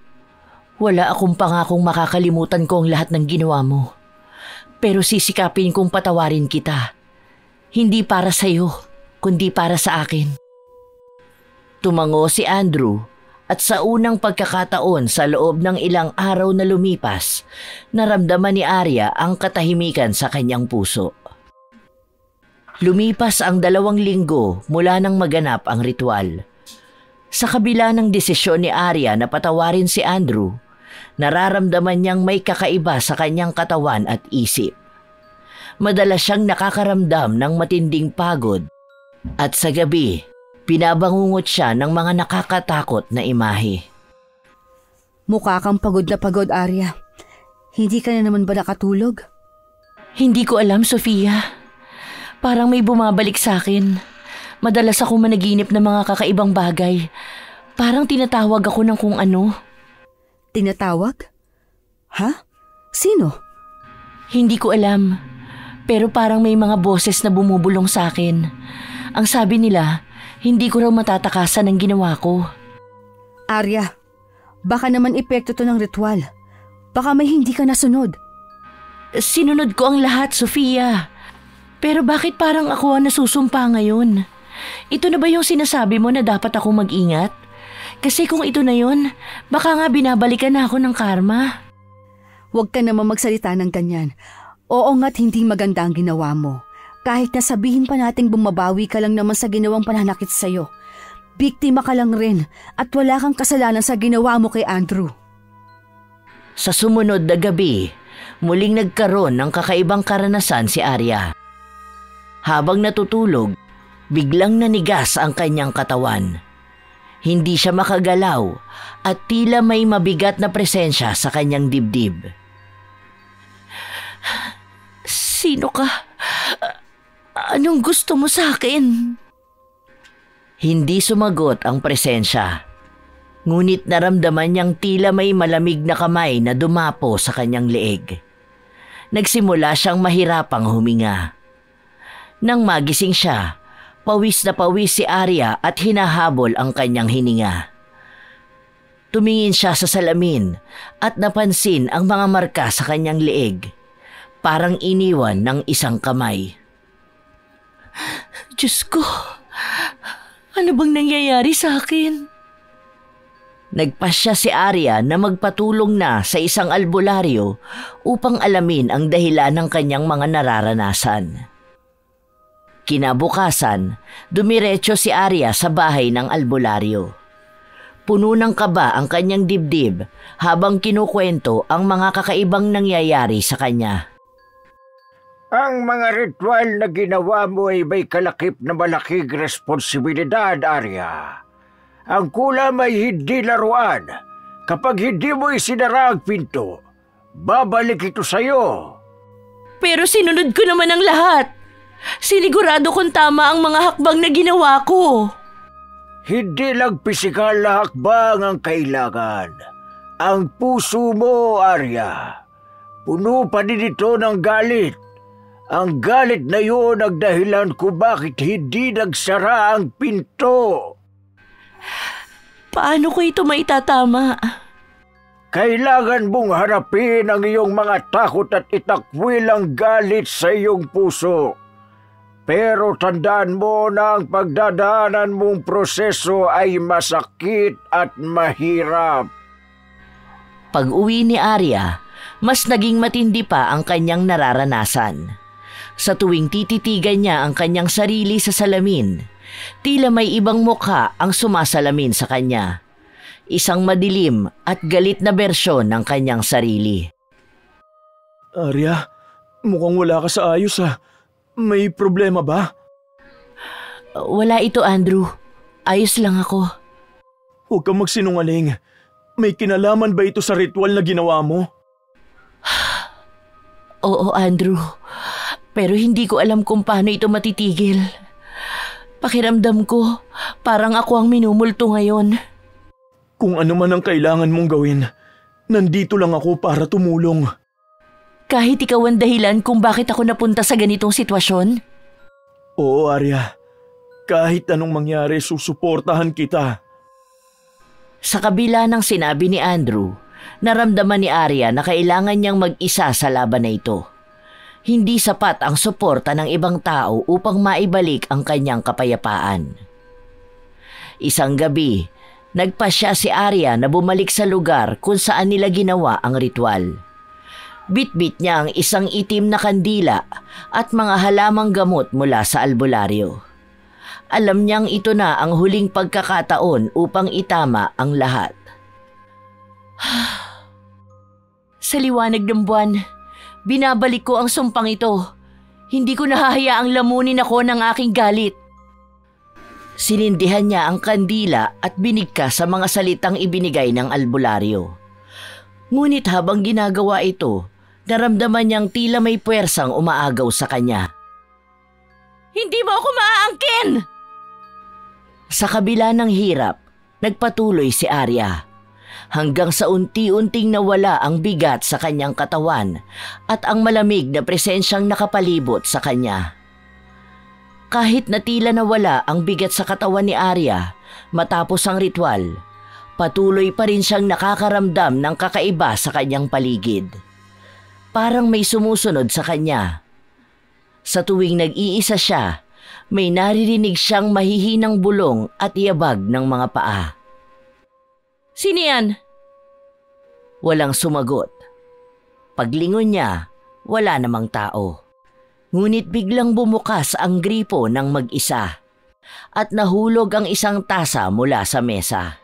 wala akong pangakong makakalimutan ko ang lahat ng ginawa mo. Pero sisikapin kong patawarin kita. Hindi para sa iyo, kundi para sa akin. Tumango si Andrew at sa unang pagkakataon sa loob ng ilang araw na lumipas, naramdaman ni Arya ang katahimikan sa kanyang puso. Lumipas ang 2 linggo mula nang maganap ang ritual. Sa kabila ng desisyon ni Arya na patawarin si Andrew, nararamdaman niyang may kakaiba sa kanyang katawan at isip. Madalas siyang nakakaramdam ng matinding pagod at sa gabi, pinabangungot siya ng mga nakakatakot na imahe. Mukha kang pagod na pagod, Arya. Hindi ka na naman ba nakatulog? Hindi ko alam, Sofia. Parang may bumabalik sa akin. Madalas ako managinip ng mga kakaibang bagay. Parang tinatawag ako ng kung ano. Tinatawag? Ha? Sino? Hindi ko alam. Pero parang may mga boses na bumubulong sa akin. Ang sabi nila, hindi ko raw matatakasan ang ginawa ko. Arya, baka naman epekto to ng ritual. Baka may hindi ka nasunod. Sinunod ko ang lahat, Sofia. Pero bakit parang ako ang nasusumpa ngayon? Ito na ba yung sinasabi mo na dapat akong mag-ingat? Kasi kung ito na yun, baka nga binabalikan na ako ng karma. Huwag ka naman magsalita ng ganyan. Oo nga't hindi maganda ang ginawa mo. Kahit na sabihin pa nating bumabawi ka lang naman sa ginawang pananakit sa'yo. Biktima ka lang rin at wala kang kasalanan sa ginawa mo kay Andrew. Sa sumunod na gabi, muling nagkaroon ng kakaibang karanasan si Arya. Habang natutulog, biglang nanigas ang kanyang katawan. Hindi siya makagalaw at tila may mabigat na presensya sa kanyang dibdib. Sino ka? Anong gusto mo sa akin? Hindi sumagot ang presensya. Ngunit naramdaman niyang tila may malamig na kamay na dumapo sa kanyang leeg. Nagsimula siyang mahirapang huminga. Nang magising siya, pawis na pawis si Arya at hinahabol ang kanyang hininga. Tumingin siya sa salamin at napansin ang mga marka sa kanyang leeg. Parang iniwan ng isang kamay. Diyos ko, ano bang nangyayari sa akin? Nagpasya si Arya na magpatulong na sa isang albularyo upang alamin ang dahilan ng kanyang mga nararanasan. Kinabukasan, dumiretso si Arya sa bahay ng albularyo. Puno ng kaba ang kanyang dibdib habang kinukwento ang mga kakaibang nangyayari sa kanya. Ang mga ritual na ginawa mo ay may kalakip na malaking responsibilidad, Arya. Ang kulam ay hindi laruan. Kapag hindi mo isinara ang pinto, babalik ito sa'yo. Pero sinunod ko naman ang lahat. Sinigurado kong tama ang mga hakbang na ginawa ko. Hindi lang pisikal na hakbang ang kailangan. Ang puso mo, Arya. Puno pa din ito ng galit. Ang galit na yun ang dahilan kung bakit hindi nagsara ang pinto. Paano ko ito maitatama? Kailangan mong harapin ang iyong mga takot at itakwil ang galit sa iyong puso. Pero tandaan mo na ang pagdadaanan mong proseso ay masakit at mahirap. Pag-uwi ni Arya, mas naging matindi pa ang kanyang nararanasan. Sa tuwing tititigan niya ang kanyang sarili sa salamin, tila may ibang mukha ang sumasalamin sa kanya. Isang madilim at galit na bersyon ng kanyang sarili. Arya, mukhang wala ka sa ayos ha. May problema ba? Wala ito, Andrew. Ayos lang ako. Huwag kang magsinungaling. May kinalaman ba ito sa ritual na ginawa mo? Oo, Andrew. Pero hindi ko alam kung paano ito matitigil. Pakiramdam ko, parang ako ang minumulto ngayon. Kung ano man ang kailangan mong gawin, nandito lang ako para tumulong. Kahit ikaw ang dahilan kung bakit ako napunta sa ganitong sitwasyon? Oo, Arya. Kahit anong mangyari, susuportahan kita. Sa kabila ng sinabi ni Andrew, naramdaman ni Arya na kailangan niyang mag-isa sa laban na ito. Hindi sapat ang suporta ng ibang tao upang maibalik ang kanyang kapayapaan. Isang gabi, nagpasya si Arya na bumalik sa lugar kung saan nila ginawa ang ritual. Bitbit niya ang isang itim na kandila at mga halamang gamot mula sa albularyo. Alam niyang ito na ang huling pagkakataon upang itama ang lahat. Sa liwanag ng buwan, binabalik ko ang sumpang ito. Hindi ko nahahayaang lamunin ako ng aking galit. Sinindihan niya ang kandila at binigkas sa mga salitang ibinigay ng albularyo. Ngunit habang ginagawa ito, naramdaman niyang tila may puwersang umaagaw sa kanya. Hindi mo ako maaangkin! Sa kabila ng hirap, nagpatuloy si Arya. Hanggang sa unti-unting nawala ang bigat sa kanyang katawan at ang malamig na presensyang nakapalibot sa kanya. Kahit na tila nawala ang bigat sa katawan ni Arya matapos ang ritual, patuloy pa rin siyang nakakaramdam ng kakaiba sa kanyang paligid. Parang may sumusunod sa kanya. Sa tuwing nag-iisa siya, may naririnig siyang mahihinang bulong at iabag ng mga paa. Sino yan? Walang sumagot. Paglingon niya, wala namang tao. Ngunit biglang bumukas ang gripo ng mag-isa at nahulog ang isang tasa mula sa mesa.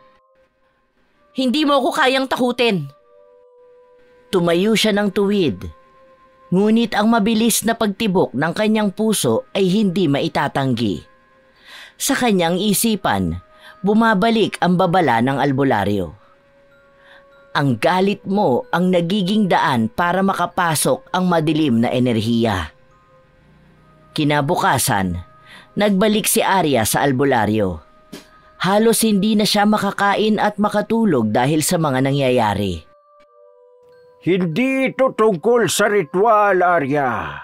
"Hindi mo ako kayang takutin!" Tumayo siya ng tuwid. Ngunit ang mabilis na pagtibok ng kanyang puso ay hindi maitatanggi. Sa kanyang isipan, bumabalik ang babala ng albularyo. Ang galit mo ang nagiging daan para makapasok ang madilim na enerhiya. Kinabukasan, nagbalik si Arya sa albularyo. Halos hindi na siya makakain at makatulog dahil sa mga nangyayari. Hindi ito tungkol sa ritual, Arya.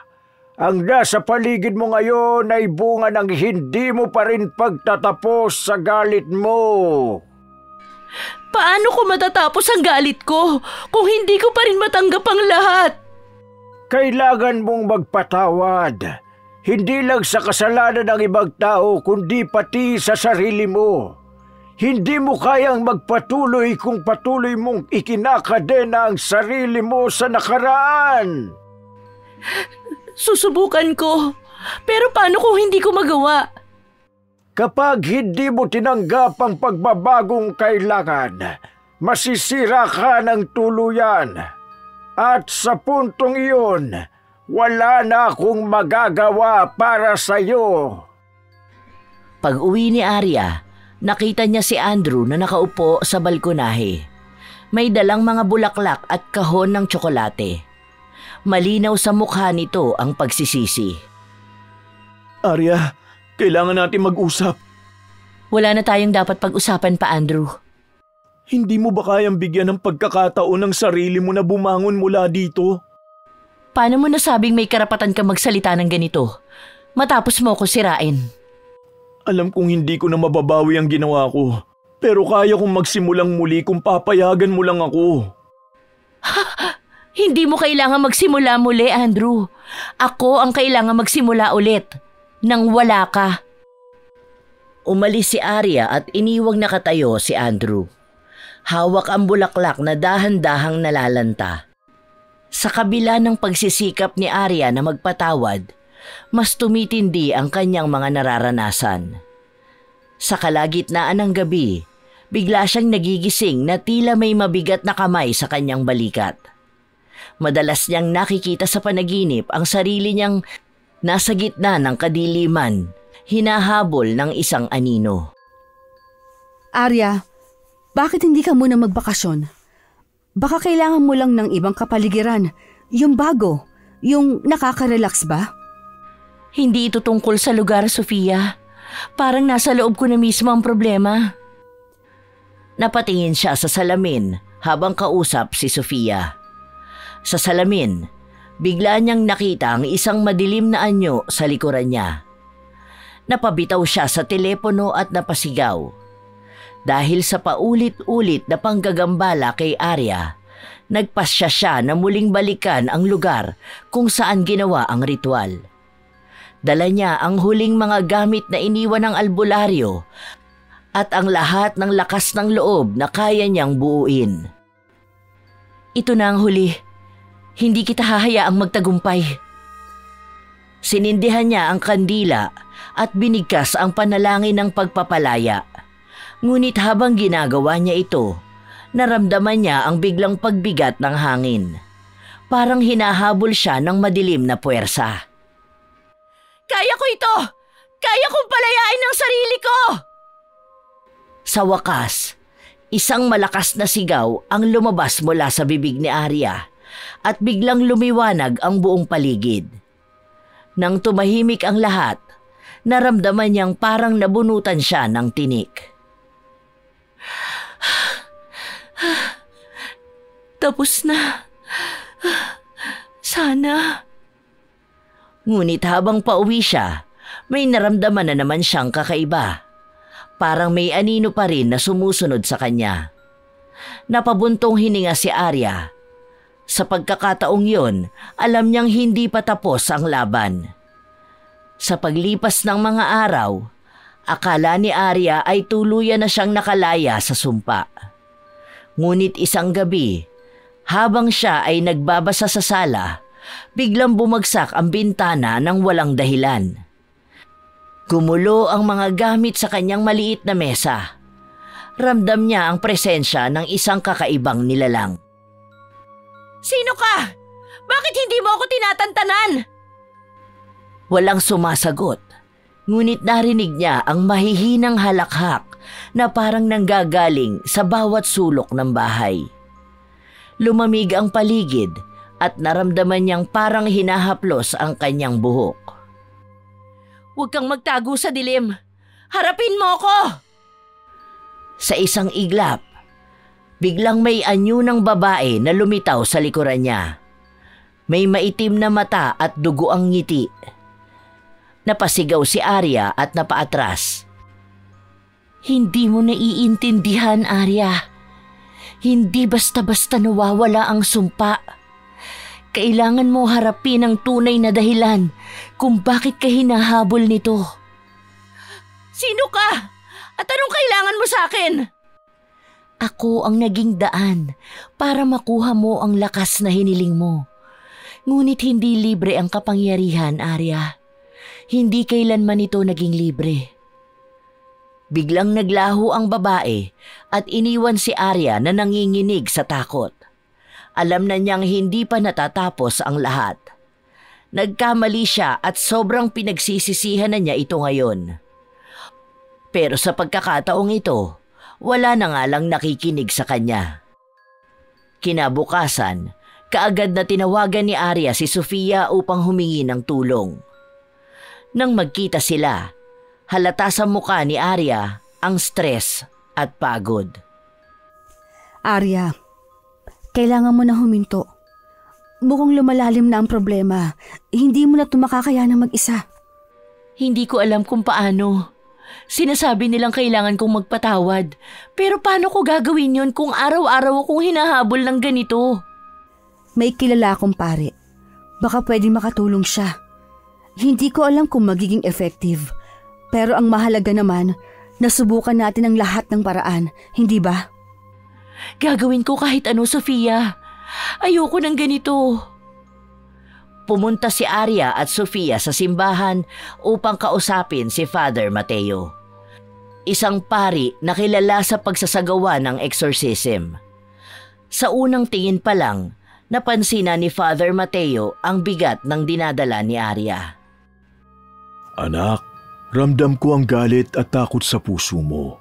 Ang nasa paligid mo ngayon ay bunga ng hindi mo pa rin pagtatapos sa galit mo. Paano ko matatapos ang galit ko kung hindi ko pa rin matanggap ang lahat? Kailangan mong magpatawad. Hindi lang sa kasalanan ng ibang tao kundi pati sa sarili mo. Hindi mo kayang magpatuloy kung patuloy mong ikinakadena ang sarili mo sa nakaraan. Susubukan ko. Pero paano kung hindi ko magawa? Kapag hindi mo tinanggap ang pagbabagong kailangan, masisira ka ng tuluyan. At sa puntong iyon, wala na akong magagawa para sa'yo. Pag-uwi ni Arya, nakita niya si Andrew na nakaupo sa balkonahe. May dalang mga bulaklak at kahon ng tsokolate. Malinaw sa mukha nito ang pagsisisi. Arya, kailangan natin mag-usap. Wala na tayong dapat pag-usapan pa, Andrew. Hindi mo ba kayang bigyan ng pagkakataon ng sarili mo na bumangon mula dito? Paano mo nasabing may karapatan ka magsalita ng ganito? Matapos mo ko sirain. Alam kong hindi ko na mababawi ang ginawa ko. Pero kaya kong magsimulang muli kung papayagan mo lang ako. Hindi mo kailangan magsimula muli, Andrew. Ako ang kailangan magsimula ulit. Nang wala ka. Umalis si Arya at iniwang nakatayo si Andrew. Hawak ang bulaklak na dahan-dahang nalalanta. Sa kabila ng pagsisikap ni Arya na magpatawad, mas tumitindi ang kanyang mga nararanasan. Sa kalagitnaan ng gabi, bigla siyang nagigising na tila may mabigat na kamay sa kanyang balikat. Madalas niyang nakikita sa panaginip ang sarili niyang nasa gitna ng kadiliman, hinahabol ng isang anino. Arya, bakit hindi ka muna magbakasyon? Baka kailangan mo lang ng ibang kapaligiran, yung bago, yung nakaka-relax ba? Hindi ito tungkol sa lugar, Sofia. Parang nasa loob ko na mismo ang problema. Napatingin siya sa salamin habang kausap si Sofia. Sa salamin, bigla niyang nakita ang isang madilim na anyo sa likuran niya. Napabitaw siya sa telepono at napasigaw. Dahil sa paulit-ulit na panggagambala kay Arya, nagpasya siya na muling balikan ang lugar kung saan ginawa ang ritual. Dala niya ang huling mga gamit na iniwan ng albularyo at ang lahat ng lakas ng loob na kaya niyang buuin. Ito na ang huli. Hindi kita hahayaang magtagumpay. Sinindihan niya ang kandila at binigkas ang panalangin ng pagpapalaya. Ngunit habang ginagawa niya ito, naramdaman niya ang biglang pagbigat ng hangin. Parang hinahabol siya ng madilim na puwersa. Kaya ko ito! Kaya kong palayain ang sarili ko! Sa wakas, isang malakas na sigaw ang lumabas mula sa bibig ni Arya at biglang lumiwanag ang buong paligid. Nang tumahimik ang lahat, naramdaman niyang parang nabunutan siya ng tinik. Tapos na. Sana. Ngunit habang pauwi siya, may naramdaman na naman siyang kakaiba. Parang may anino pa rin na sumusunod sa kanya. Napabuntong hininga si Arya. Sa pagkakataong yon, alam niyang hindi pa tapos ang laban. Sa paglipas ng mga araw, akala ni Arya ay tuluyan na siyang nakalaya sa sumpa. Ngunit isang gabi, habang siya ay nagbabasa sa sala, biglang bumagsak ang bintana ng walang dahilan. Gumulo ang mga gamit sa kanyang maliit na mesa. Ramdam niya ang presensya ng isang kakaibang nilalang. "Sino ka? Bakit hindi mo ako tinatantanan?" Walang sumasagot, ngunit narinig niya ang mahihinang halakhak na parang nanggagaling sa bawat sulok ng bahay. Lumamig ang paligid at naramdaman niyang parang hinahaplos ang kanyang buhok. "Huwag kang magtago sa dilim! Harapin mo ako!" Sa isang iglap, biglang may anyo ng babae na lumitaw sa likuran niya. May maitim na mata at dugo ang ngiti. Napasigaw si Arya at napaatras. "Hindi mo naiintindihan, Arya. Hindi basta-basta nawawala ang sumpa. Kailangan mo harapin ang tunay na dahilan kung bakit ka hinahabol nito." "Sino ka? At anong kailangan mo sa akin?" "Ako ang naging daan para makuha mo ang lakas na hiniling mo. Ngunit hindi libre ang kapangyarihan, Arya. Hindi kailanman ito naging libre." Biglang naglaho ang babae at iniwan si Arya na nanginginig sa takot. Alam na niyang hindi pa natatapos ang lahat. Nagkamali siya at sobrang pinagsisisihan na niya ito ngayon. Pero sa pagkakataong ito, wala na nga lang nakikinig sa kanya. Kinabukasan, kaagad na tinawagan ni Arya si Sofia upang humingi ng tulong. Nang magkita sila, halata sa mukha ni Arya ang stress at pagod. Arya, kailangan mo na huminto. Mukhang lumalalim na ang problema. Hindi mo na ito makakayanan mag-isa. Hindi ko alam kung paano. Sinasabi nilang kailangan kong magpatawad. Pero paano ko gagawin yun kung araw-araw akong hinahabol ng ganito? May kilala akong pare. Baka pwedeng makatulong siya. Hindi ko alam kung magiging effective. Pero ang mahalaga naman, nasubukan natin ang lahat ng paraan, hindi ba? Gagawin ko kahit ano, Sofia. Ayoko ng ganito. Pumunta si Arya at Sofia sa simbahan upang kausapin si Father Mateo. Isang pari na kilala sa pagsasagawa ng exorcism. Sa unang tingin pa lang, napansin na ni Father Mateo ang bigat ng dinadala ni Arya. "Anak, ramdam ko ang galit at takot sa puso mo.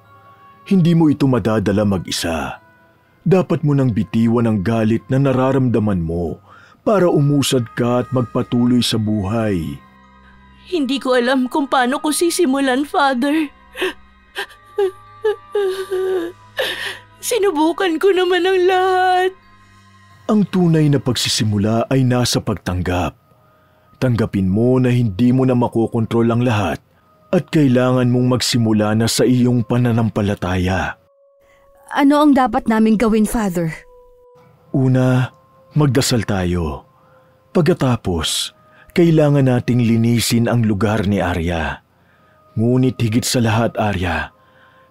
Hindi mo ito madadala mag-isa. Dapat mo nang bitiwan ang galit na nararamdaman mo para umusad ka at magpatuloy sa buhay." Hindi ko alam kung paano ko sisimulan, Father. Sinubukan ko naman ang lahat. Ang tunay na pagsisimula ay nasa pagtanggap. Tanggapin mo na hindi mo na makokontrol ang lahat at kailangan mong magsimula na sa iyong pananampalataya. Ano ang dapat naming gawin, Father? Una, magdasal tayo. Pagkatapos, kailangan nating linisin ang lugar ni Arya. Ngunit higit sa lahat, Arya,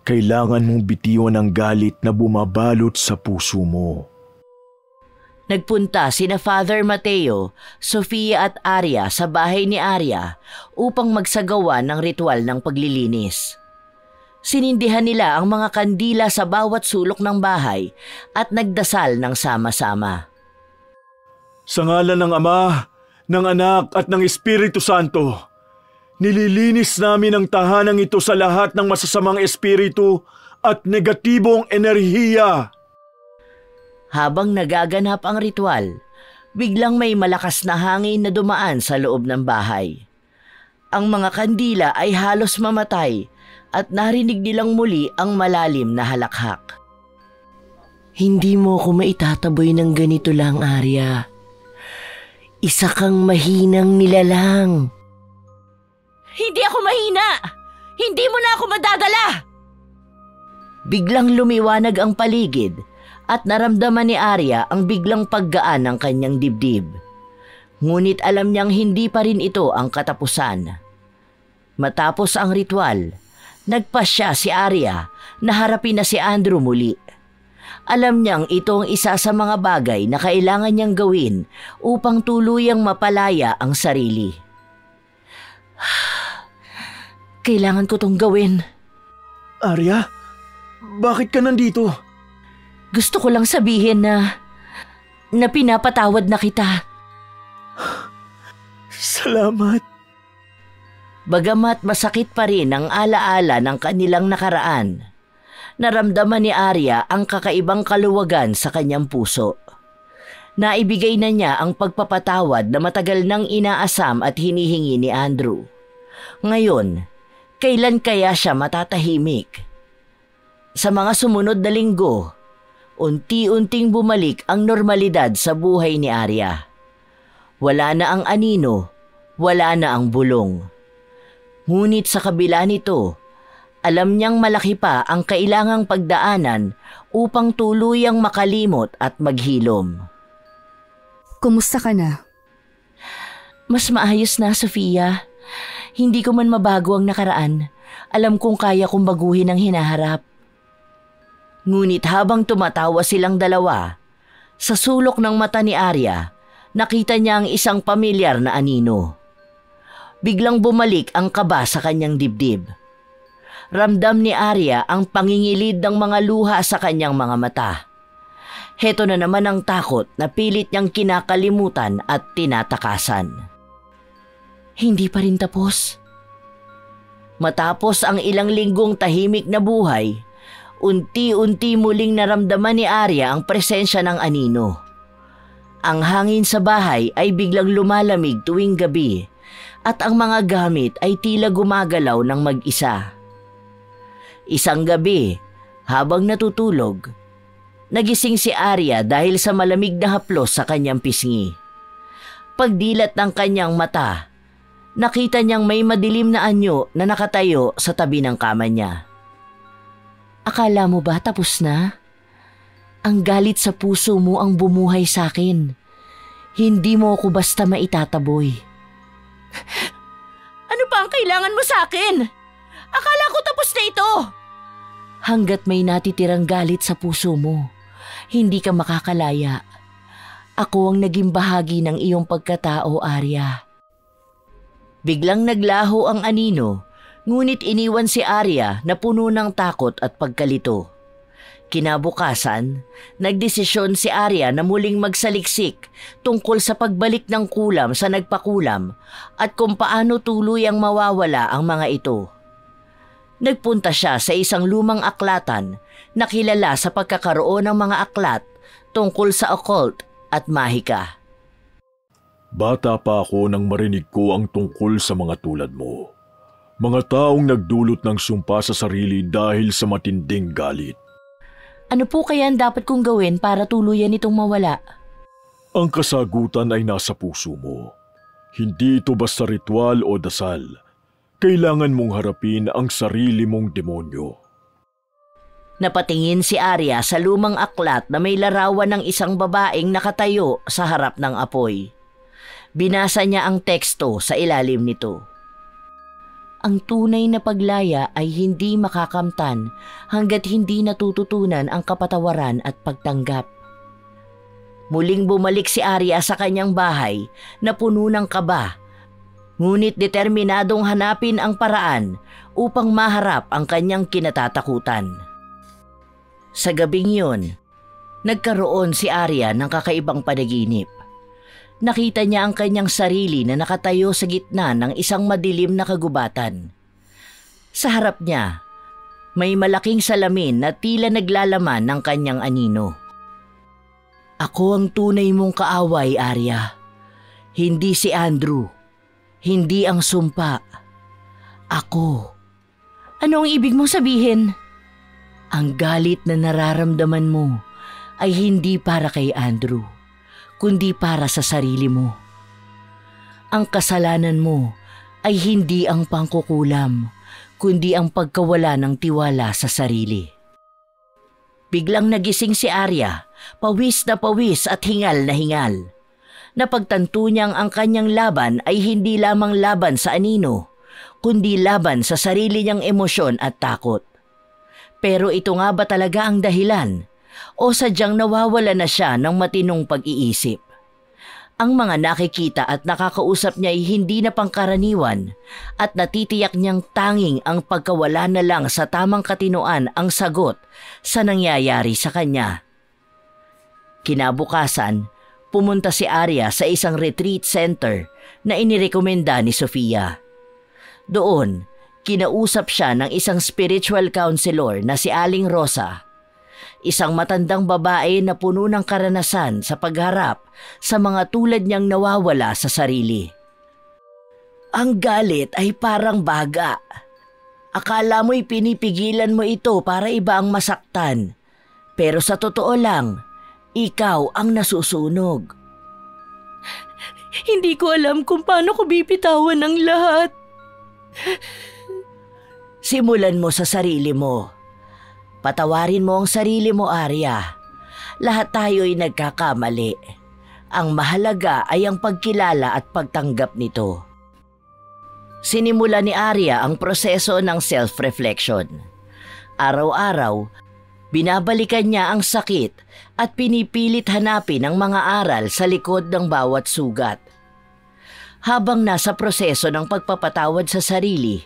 kailangan mong bitiwan ang galit na bumabalot sa puso mo. Nagpunta sina Father Mateo, Sofia at Arya sa bahay ni Arya upang magsagawa ng ritual ng paglilinis. Sinindihan nila ang mga kandila sa bawat sulok ng bahay at nagdasal ng sama-sama. Sa ngalan ng Ama, ng Anak at ng Espiritu Santo, nililinis namin ang tahanang ito sa lahat ng masasamang espiritu at negatibong enerhiya. Habang nagaganap ang ritual, biglang may malakas na hangin na dumaan sa loob ng bahay. Ang mga kandila ay halos mamatay at narinig nilang muli ang malalim na halakhak. Hindi mo ako maitataboy ng ganito lang, Arya. Isa kang mahinang nilalang. Hindi ako mahina! Hindi mo na ako madadala! Biglang lumiwanag ang paligid at naramdaman ni Arya ang biglang paggaan ng kanyang dibdib. Ngunit alam niyang hindi pa rin ito ang katapusan. Matapos ang ritual, nagpasya si Arya na harapin na si Andrew muli. Alam niyang ito ang isa sa mga bagay na kailangan niyang gawin upang tuluyang mapalaya ang sarili. Kailangan ko tong gawin. Arya, bakit ka nandito? Gusto ko lang sabihin na pinapatawad na kita. Salamat. Bagamat masakit pa rin ang alaala ng kanilang nakaraan, naramdaman ni Arya ang kakaibang kaluwagan sa kanyang puso. Naibigay na niya ang pagpapatawad na matagal nang inaasam at hinihingi ni Andrew. Ngayon, kailan kaya siya matatahimik? Sa mga sumunod na linggo, unti-unting bumalik ang normalidad sa buhay ni Arya. Wala na ang anino, wala na ang bulong. Ngunit sa kabila nito, alam niyang malaki pa ang kailangang pagdaanan upang tuluyang makalimot at maghilom. Kumusta ka na? Mas maayos na, Sofia. Hindi ko man mabago ang nakaraan. Alam kong kaya kong baguhin ang hinaharap. Ngunit habang tumatawa silang dalawa, sa sulok ng mata ni Arya, nakita niya ang isang pamilyar na anino. Biglang bumalik ang kaba sa kanyang dibdib. Ramdam ni Arya ang pangingilid ng mga luha sa kanyang mga mata. Heto na naman ang takot na pilit niyang kinakalimutan at tinatakasan. Hindi pa rin tapos. Matapos ang ilang linggong tahimik na buhay, unti-unti muling naramdaman ni Arya ang presensya ng anino. Ang hangin sa bahay ay biglang lumalamig tuwing gabi at ang mga gamit ay tila gumagalaw ng mag-isa. Isang gabi, habang natutulog, nagising si Arya dahil sa malamig na haplos sa kanyang pisngi. Pagdilat ng kanyang mata, nakita niyang may madilim na anyo na nakatayo sa tabi ng kama niya. Akala mo ba tapos na? Ang galit sa puso mo ang bumuhay sa akin. Hindi mo ako basta maitataboy. Ano pa ang kailangan mo sa akin? Akala ko tapos na ito. Hanggat may natitirang galit sa puso mo, hindi ka makakalaya. Ako ang naging bahagi ng iyong pagkatao, Arya. Biglang naglaho ang anino, ngunit iniwan si Arya na puno ng takot at pagkalito. Kinabukasan, nagdesisyon si Arya na muling magsaliksik tungkol sa pagbalik ng kulam sa nagpakulam at kung paano tuluyang mawawala ang mga ito. Nagpunta siya sa isang lumang aklatan na kilala sa pagkakaroon ng mga aklat tungkol sa occult at mahika. Bata pa ako nang marinig ko ang tungkol sa mga tulad mo. Mga taong nagdulot ng sumpa sa sarili dahil sa matinding galit. Ano po kaya ang dapat kong gawin para tuluyan itong mawala? Ang kasagutan ay nasa puso mo. Hindi ito basta ritual o dasal. Kailangan mong harapin ang sarili mong demonyo. Napatingin si Arya sa lumang aklat na may larawan ng isang babaeng nakatayo sa harap ng apoy. Binasa niya ang teksto sa ilalim nito. Ang tunay na paglaya ay hindi makakamtan hanggat hindi natututunan ang kapatawaran at pagtanggap. Muling bumalik si Arya sa kanyang bahay na puno ng kaba, ngunit determinadong hanapin ang paraan upang maharap ang kanyang kinatatakutan. Sa gabing yun, nagkaroon si Arya ng kakaibang panaginip. Nakita niya ang kanyang sarili na nakatayo sa gitna ng isang madilim na kagubatan. Sa harap niya, may malaking salamin na tila naglalaman ng kanyang anino. Ako ang tunay mong kaaway, Arya. Hindi si Andrew. Hindi ang sumpa. Ako. Ano ang ibig mong sabihin? Ang galit na nararamdaman mo ay hindi para kay Andrew, kundi para sa sarili mo. Ang kasalanan mo ay hindi ang pangkukulam, kundi ang pagkawala ng tiwala sa sarili. Biglang nagising si Arya, pawis na pawis at hingal na hingal. Napagtanto niyang ang kanyang laban ay hindi lamang laban sa anino, kundi laban sa sarili niyang emosyon at takot. Pero ito nga ba talaga ang dahilan o sadyang nawawala na siya ng matinong pag-iisip. Ang mga nakikita at nakakausap niya ay hindi na pangkaraniwan at natitiyak niyang tanging ang pagkawala na lang sa tamang katinoan ang sagot sa nangyayari sa kanya. Kinabukasan, pumunta si Arya sa isang retreat center na inirekomenda ni Sofia. Doon, kinausap siya ng isang spiritual counselor na si Aling Rosa, isang matandang babae na puno ng karanasan sa pagharap sa mga tulad niyang nawawala sa sarili. Ang galit ay parang baga. Akala mo'y pinipigilan mo ito para iba ang masaktan, pero sa totoo lang, ikaw ang nasusunog. Hindi ko alam kung paano ko bibitawan ang lahat. Simulan mo sa sarili mo. Patawarin mo ang sarili mo, Arya. Lahat tayo ay nagkakamali. Ang mahalaga ay ang pagkilala at pagtanggap nito. Sinimula ni Arya ang proseso ng self-reflection. Araw-araw, binabalikan niya ang sakit at pinipilit hanapin ang mga aral sa likod ng bawat sugat. Habang nasa proseso ng pagpapatawad sa sarili,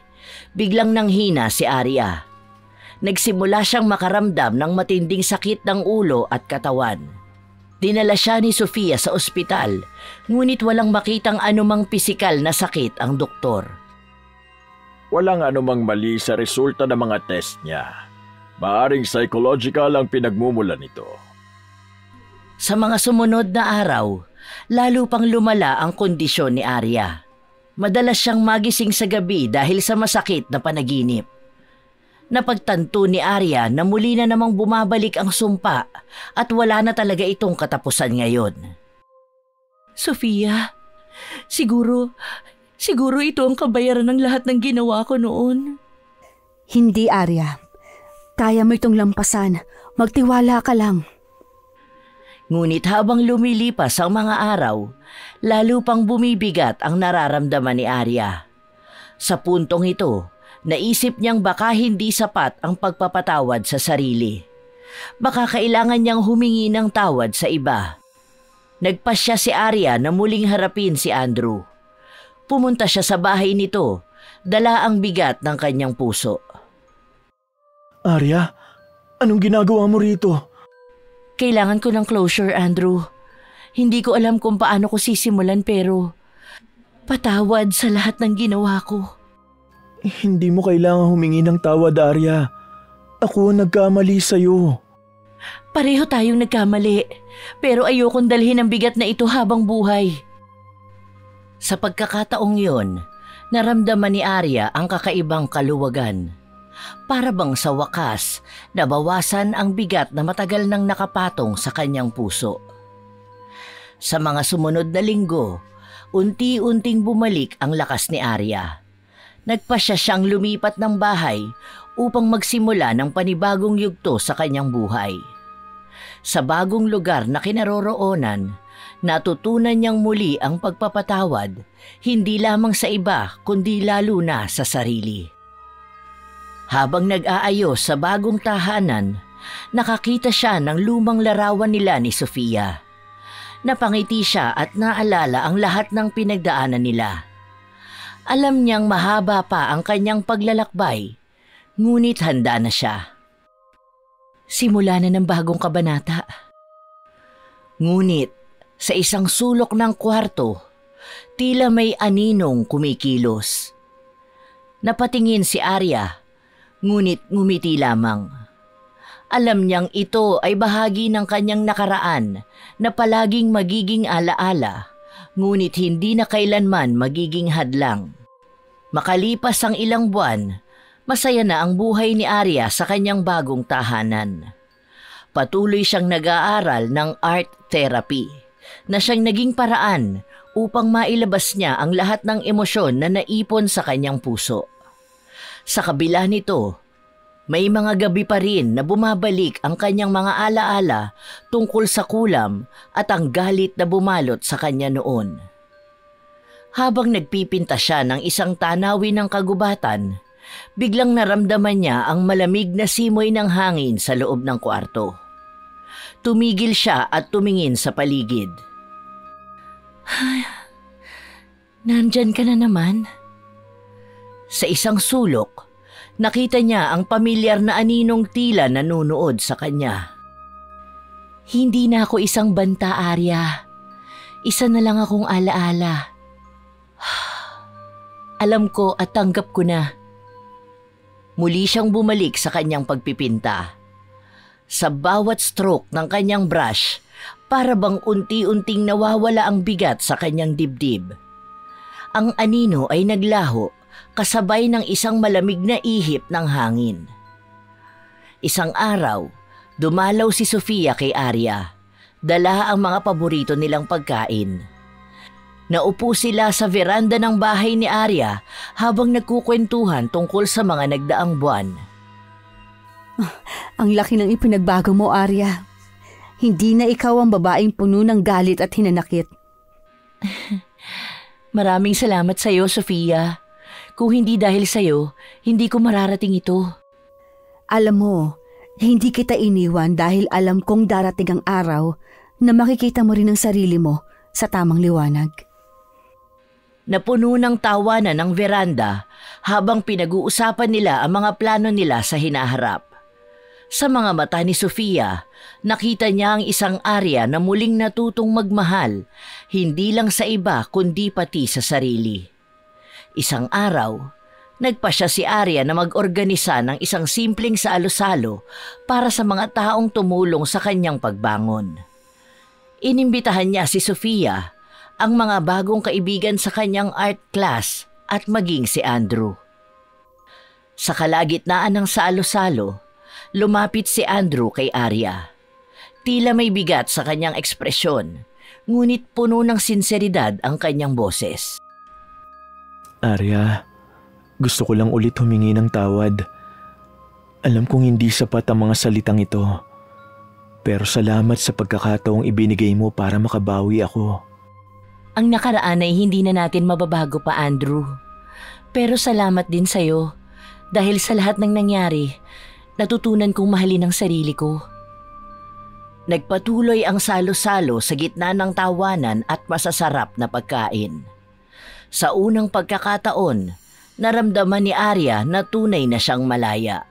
biglang nanghina si Arya. Nagsimula siyang makaramdam ng matinding sakit ng ulo at katawan. Dinala siya ni Sofia sa ospital, ngunit walang makitang anumang pisikal na sakit ang doktor. Walang anumang mali sa resulta ng mga test niya. Maaring psychological ang pinagmumulan nito. Sa mga sumunod na araw, lalo pang lumala ang kondisyon ni Arya. Madalas siyang magising sa gabi dahil sa masakit na panaginip. Napagtanto ni Arya na muli na namang bumabalik ang sumpa at wala na talaga itong katapusan ngayon. Sofia, siguro ito ang kabayaran ng lahat ng ginawa ko noon. Hindi, Arya. Kaya mo itong lampasan. Magtiwala ka lang. Ngunit habang lumilipas ang mga araw, lalo pang bumibigat ang nararamdaman ni Arya. Sa puntong ito, naisip niyang baka hindi sapat ang pagpapatawad sa sarili. Baka kailangan niyang humingi ng tawad sa iba. Nagpasya si Arya na muling harapin si Andrew. Pumunta siya sa bahay nito, dala ang bigat ng kanyang puso. Arya, anong ginagawa mo rito? Kailangan ko ng closure, Andrew. Hindi ko alam kung paano ko sisimulan pero patawad sa lahat ng ginawa ko. Hindi mo kailangang humingi ng tawad, Arya. Ako nagkamali sa'yo. Pareho tayong nagkamali, pero ayokong dalhin ang bigat na ito habang buhay. Sa pagkakataong yon, naramdaman ni Arya ang kakaibang kaluwagan. Para bang sa wakas, nabawasan ang bigat na matagal nang nakapatong sa kanyang puso. Sa mga sumunod na linggo, unti-unting bumalik ang lakas ni Arya. Nagpasya siyang lumipat ng bahay upang magsimula ng panibagong yugto sa kanyang buhay. Sa bagong lugar na kinaroroonan, natutunan niyang muli ang pagpapatawad, hindi lamang sa iba kundi lalo na sa sarili. Habang nag-aayos sa bagong tahanan, nakakita siya ng lumang larawan nila ni Sofia. Napangiti siya at naalala ang lahat ng pinagdaanan nila. Alam niyang mahaba pa ang kanyang paglalakbay, ngunit handa na siya. Simula na ng bagong kabanata. Ngunit sa isang sulok ng kwarto, tila may aninong kumikilos. Napatingin si Arya, ngunit ngumiti lamang. Alam niyang ito ay bahagi ng kanyang nakaraan na palaging magiging alaala, ngunit hindi na kailanman magiging hadlang. Makalipas ang ilang buwan, masaya na ang buhay ni Arya sa kanyang bagong tahanan. Patuloy siyang nag-aaral ng art therapy na siyang naging paraan upang mailabas niya ang lahat ng emosyon na naipon sa kanyang puso. Sa kabila nito, may mga gabi pa rin na bumabalik ang kanyang mga alaala tungkol sa kulam at ang galit na bumalot sa kanya noon. Habang nagpipinta siya ng isang tanawin ng kagubatan, biglang naramdaman niya ang malamig na simoy ng hangin sa loob ng kwarto. Tumigil siya at tumingin sa paligid. Nandyan ka na naman? Sa isang sulok, nakita niya ang pamilyar na aninong tila nanunood sa kanya. Hindi na ako isang banta, Arya. Isa na lang akong alaala. Alam ko at tanggap ko na. Muli siyang bumalik sa kanyang pagpipinta. Sa bawat stroke ng kanyang brush, para bang unti-unting nawawala ang bigat sa kanyang dibdib. Ang anino ay naglaho kasabay ng isang malamig na ihip ng hangin. Isang araw, dumalaw si Sofia kay Arya. Dala ang mga paborito nilang pagkain. Naupo sila sa veranda ng bahay ni Arya habang nagkukwentuhan tungkol sa mga nagdaang buwan. Ang laki ng ipinagbago mo, Arya. Hindi na ikaw ang babaeng puno ng galit at hinanakit. Maraming salamat sa iyo, Sofia. Kung hindi dahil sa iyo, hindi ko mararating ito. Alam mo, hindi kita iniwan dahil alam kong darating ang araw na makikita mo rin ang sarili mo sa tamang liwanag. Napuno ng tawanan ng veranda habang pinag-uusapan nila ang mga plano nila sa hinaharap. Sa mga mata ni Sofia, nakita niya ang isang Arya na muling natutong magmahal, hindi lang sa iba kundi pati sa sarili. Isang araw, nagpasya si Arya na mag-organisa ng isang simpleng salo-salo para sa mga taong tumulong sa kanyang pagbangon. Inimbitahan niya si Sofia, ang mga bagong kaibigan sa kanyang art class at maging si Andrew. Sa kalagitnaan ng salo-salo, lumapit si Andrew kay Arya. Tila may bigat sa kanyang ekspresyon, ngunit puno ng sinseridad ang kanyang boses. Arya, gusto ko lang ulit humingi ng tawad. Alam kong hindi sapat ang mga salitang ito. Pero salamat sa pagkakataong ibinigay mo para makabawi ako. Ang nakaraan ay hindi na natin mababago pa, Andrew. Pero salamat din sa'yo. Dahil sa lahat ng nangyari, natutunan kong mahalin ang sarili ko. Nagpatuloy ang salo-salo sa gitna ng tawanan at masasarap na pagkain. Sa unang pagkakataon, naramdaman ni Arya na tunay na siyang malaya.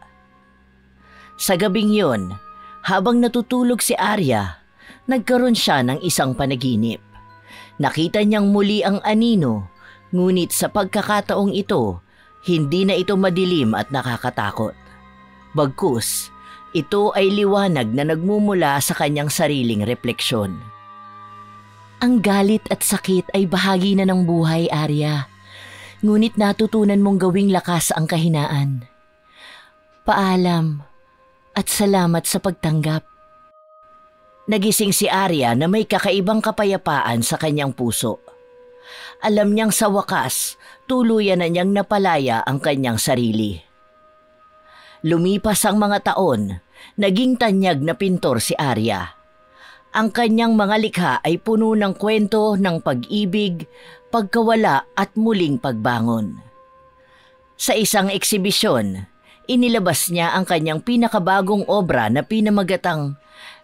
Sa gabing yon, habang natutulog si Arya, nagkaroon siya ng isang panaginip. Nakita niyang muli ang anino, ngunit sa pagkakataong ito, hindi na ito madilim at nakakatakot. Bagkus, ito ay liwanag na nagmumula sa kanyang sariling refleksyon. Ang galit at sakit ay bahagi na ng buhay, Arya. Ngunit natutunan mong gawing lakas ang kahinaan. Paalam at salamat sa pagtanggap. Nagising si Arya na may kakaibang kapayapaan sa kanyang puso. Alam niyang sa wakas, tuluyan na niyang napalaya ang kanyang sarili. Lumipas ang mga taon, naging tanyag na pintor si Arya. Ang kanyang mga likha ay puno ng kwento ng pag-ibig, pagkawala at muling pagbangon. Sa isang eksibisyon, inilabas niya ang kanyang pinakabagong obra na pinamagatang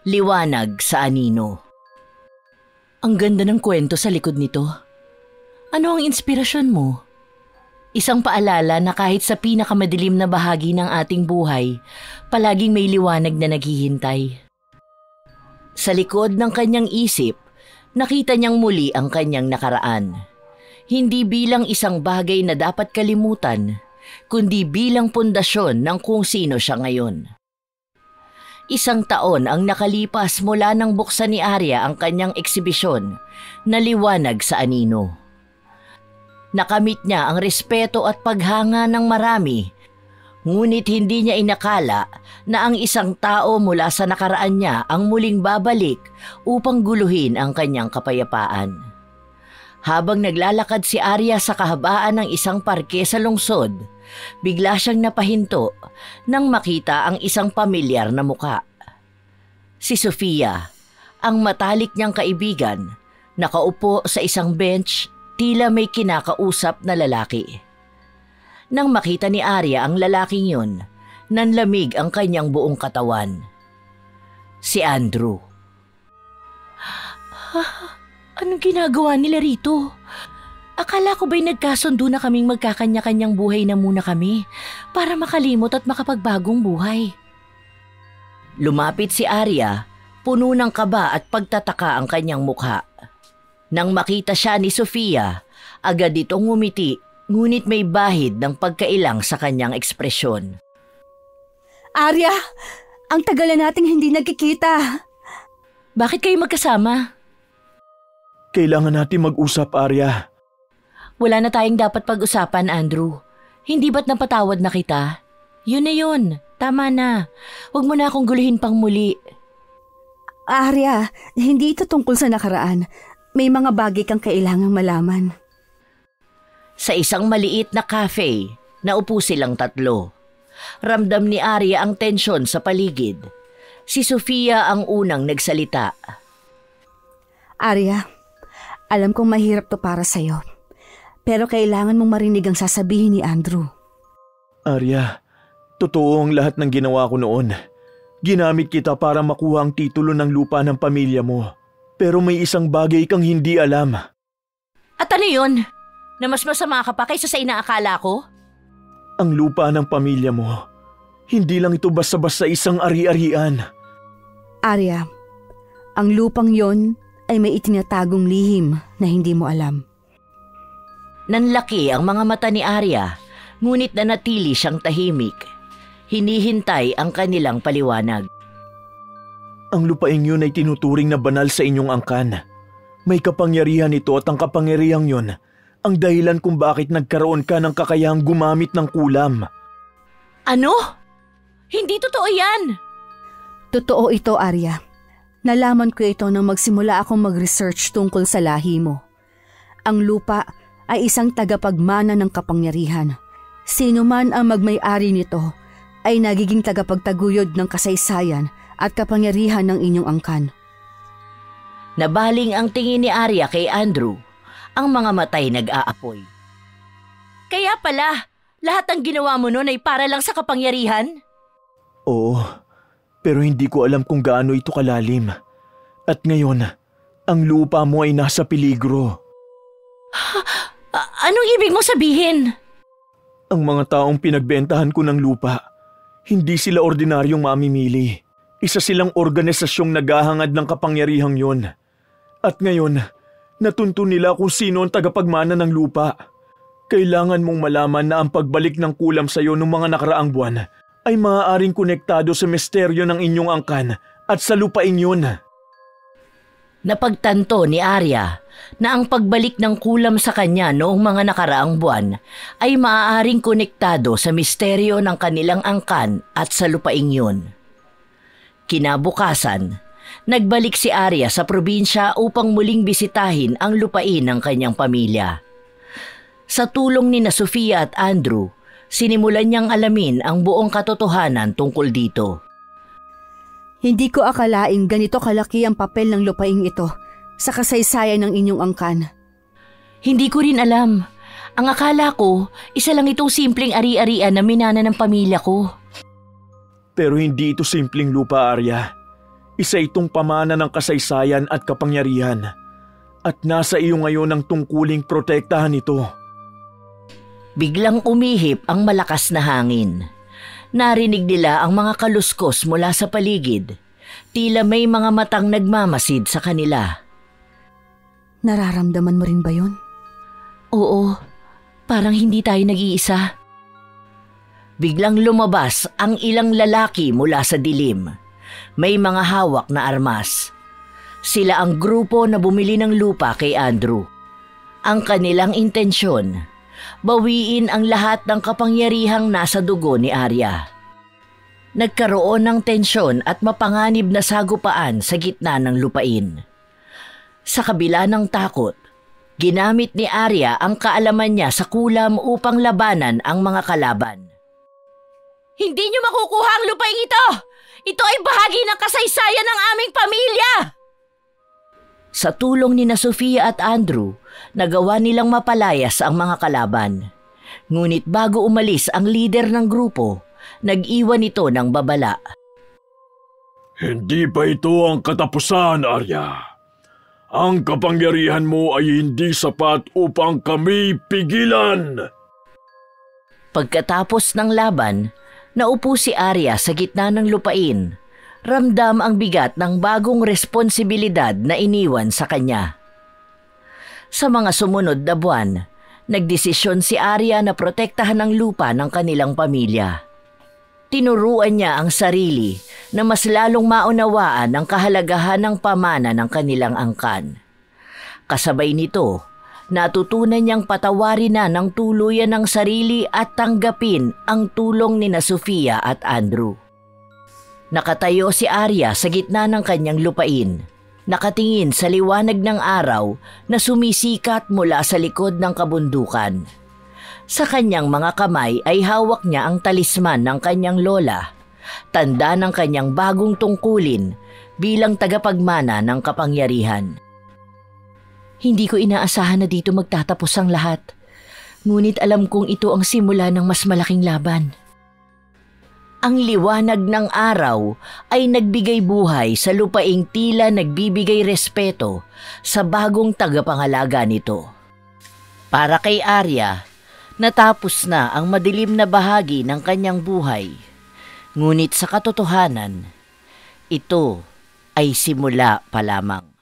Liwanag sa Anino. Ang ganda ng kwento sa likod nito. Ano ang inspirasyon mo? Isang paalala na kahit sa pinakamadilim na bahagi ng ating buhay, palaging may liwanag na naghihintay. Sa likod ng kanyang isip, nakita niyang muli ang kanyang nakaraan. Hindi bilang isang bagay na dapat kalimutan, kundi bilang pundasyon ng kung sino siya ngayon. Isang taon ang nakalipas mula nang buksan ni Arya ang kanyang eksibisyon na Liwanag sa Anino. Nakamit niya ang respeto at paghanga ng marami, ngunit hindi niya inakala na ang isang tao mula sa nakaraan niya ang muling babalik upang guluhin ang kanyang kapayapaan. Habang naglalakad si Arya sa kahabaan ng isang parke sa lungsod, bigla siyang napahinto nang makita ang isang pamilyar na muka. Si Sofia, ang matalik niyang kaibigan, nakaupo sa isang bench, tila may kinakausap na lalaki. Nang makita ni Arya ang lalaking yun, nanlamig ang kanyang buong katawan. si Andrew. Anong ginagawa nila rito? Akala ko ba'y nagkasundo na kaming magkakanya-kanyang buhay na muna kami para makalimot at makapagbagong buhay. Lumapit si Arya, puno ng kaba at pagtataka ang kanyang mukha. Nang makita siya ni Sofia, agad itong ngumiti, ngunit may bahid ng pagkailang sa kanyang ekspresyon. Arya, ang tagal na nating hindi nagkikita. Bakit kayo magkasama? Kailangan natin mag-usap, Arya. Wala na tayong dapat pag-usapan, Andrew. Hindi ba't napatawad na kita? Yun na yun. Tama na. Huwag mo na akong guluhin pang muli. Arya, hindi ito tungkol sa nakaraan. May mga bagay kang kailangang malaman. Sa isang maliit na cafe, naupo silang tatlo. Ramdam ni Arya ang tensyon sa paligid. Si Sofia ang unang nagsalita. Arya, alam kong mahirap to para sa'yo. Pero kailangan mong marinig ang sasabihin ni Andrew. Arya, totoo ang lahat ng ginawa ko noon. Ginamit kita para makuha ang titulo ng lupa ng pamilya mo. Pero may isang bagay kang hindi alam. At ano yun? Na mas masama ka pa kaysa sa inaakala ko? Ang lupa ng pamilya mo, hindi lang ito basta-basta isang ari-arian. Arya, ang lupang yon ay may itinatagong lihim na hindi mo alam. Nanlaki ang mga mata ni Arya, ngunit nanatili siyang tahimik. Hinihintay ang kanilang paliwanag. Ang lupaing yun ay tinuturing na banal sa inyong angkan. May kapangyarihan ito at ang kapangyarihang yun ang dahilan kung bakit nagkaroon ka ng kakayahang gumamit ng kulam. Ano? Hindi totoo yan! Totoo ito, Arya. Nalaman ko ito nang magsimula akong mag-research tungkol sa lahi mo. Ang lupa ay isang tagapagmana ng kapangyarihan. Sino man ang magmay-ari nito ay nagiging tagapagtaguyod ng kasaysayan at kapangyarihan ng inyong angkan. Nabaling ang tingin ni Arya kay Andrew. Ang mga matay nag-aapoy. Kaya pala, lahat ng ginawa mo noon ay para lang sa kapangyarihan? Oo, pero hindi ko alam kung gaano ito kalalim. At ngayon, ang lupa mo ay nasa peligro. Anong ibig mo sabihin? Ang mga taong pinagbentahan ko ng lupa, hindi sila ordinaryong mamimili. Isa silang organisasyong naghahangad ng kapangyarihang yon. At ngayon, natunto nila kung sino ang tagapagmana ng lupa. Kailangan mong malaman na ang pagbalik ng kulam sa iyo noong mga nakaraang buwan ay maaaring konektado sa misteryo ng inyong angkan at sa lupain yun. Napagtanto ni Arya na ang pagbalik ng kulam sa kanya noong mga nakaraang buwan ay maaaring konektado sa misteryo ng kanilang angkan at sa lupaing yun. Kinabukasan, nagbalik si Arya sa probinsya upang muling bisitahin ang lupain ng kanyang pamilya. Sa tulong ni Sofia at Andrew, sinimulan niyang alamin ang buong katotohanan tungkol dito. Hindi ko akalaing ganito kalaki ang papel ng lupaing ito sa kasaysayan ng inyong angkan. Hindi ko rin alam. Ang akala ko, isa lang itong simpleng ari-arian na minana ng pamilya ko. Pero hindi ito simpleng lupa, Arya. Isa itong pamana ng kasaysayan at kapangyarihan. At nasa iyo ngayon ang tungkuling protektahan ito. Biglang umihip ang malakas na hangin. Narinig nila ang mga kaluskos mula sa paligid. Tila may mga matang nagmamasid sa kanila. Nararamdaman mo rin ba yun? Oo, parang hindi tayo nag-iisa. Biglang lumabas ang ilang lalaki mula sa dilim. May mga hawak na armas. Sila ang grupo na bumili ng lupa kay Andrew. Ang kanilang intensyon, bawiin ang lahat ng kapangyarihang nasa dugo ni Arya. Nagkaroon ng tensyon at mapanganib na sagupaan sa gitna ng lupain. Sa kabila ng takot, ginamit ni Arya ang kaalaman niya sa kulam upang labanan ang mga kalaban. Hindi niyo makukuha ang lupaing ito! Ito ay bahagi ng kasaysayan ng aming pamilya! Sa tulong ni Sofia at Andrew, nagawa nilang mapalayas ang mga kalaban. Ngunit bago umalis ang leader ng grupo, nag-iwan ito ng babala. Hindi pa ito ang katapusan, Arya. Ang kapangyarihan mo ay hindi sapat upang kami pigilan. Pagkatapos ng laban, naupo si Arya sa gitna ng lupain. Ramdam ang bigat ng bagong responsibilidad na iniwan sa kanya. Sa mga sumunod na buwan, nagdesisyon si Arya na protektahan ang lupa ng kanilang pamilya. Tinuruan niya ang sarili na mas lalong maunawaan ang kahalagahan ng pamana ng kanilang angkan. Kasabay nito, natutunan niyang patawarin na ng tuluyan ng sarili at tanggapin ang tulong nina Sofia at Andrew. Nakatayo si Arya sa gitna ng kanyang lupain, nakatingin sa liwanag ng araw na sumisikat mula sa likod ng kabundukan. Sa kanyang mga kamay ay hawak niya ang talisman ng kanyang lola, tanda ng kanyang bagong tungkulin bilang tagapagmana ng kapangyarihan. Hindi ko inaasahan na dito magtatapos ang lahat, ngunit alam kong ito ang simula ng mas malaking laban. Ang liwanag ng araw ay nagbigay buhay sa lupaing tila nagbibigay respeto sa bagong tagapangalaga nito. Para kay Arya, natapos na ang madilim na bahagi ng kanyang buhay. Ngunit sa katotohanan, ito ay simula pa lamang.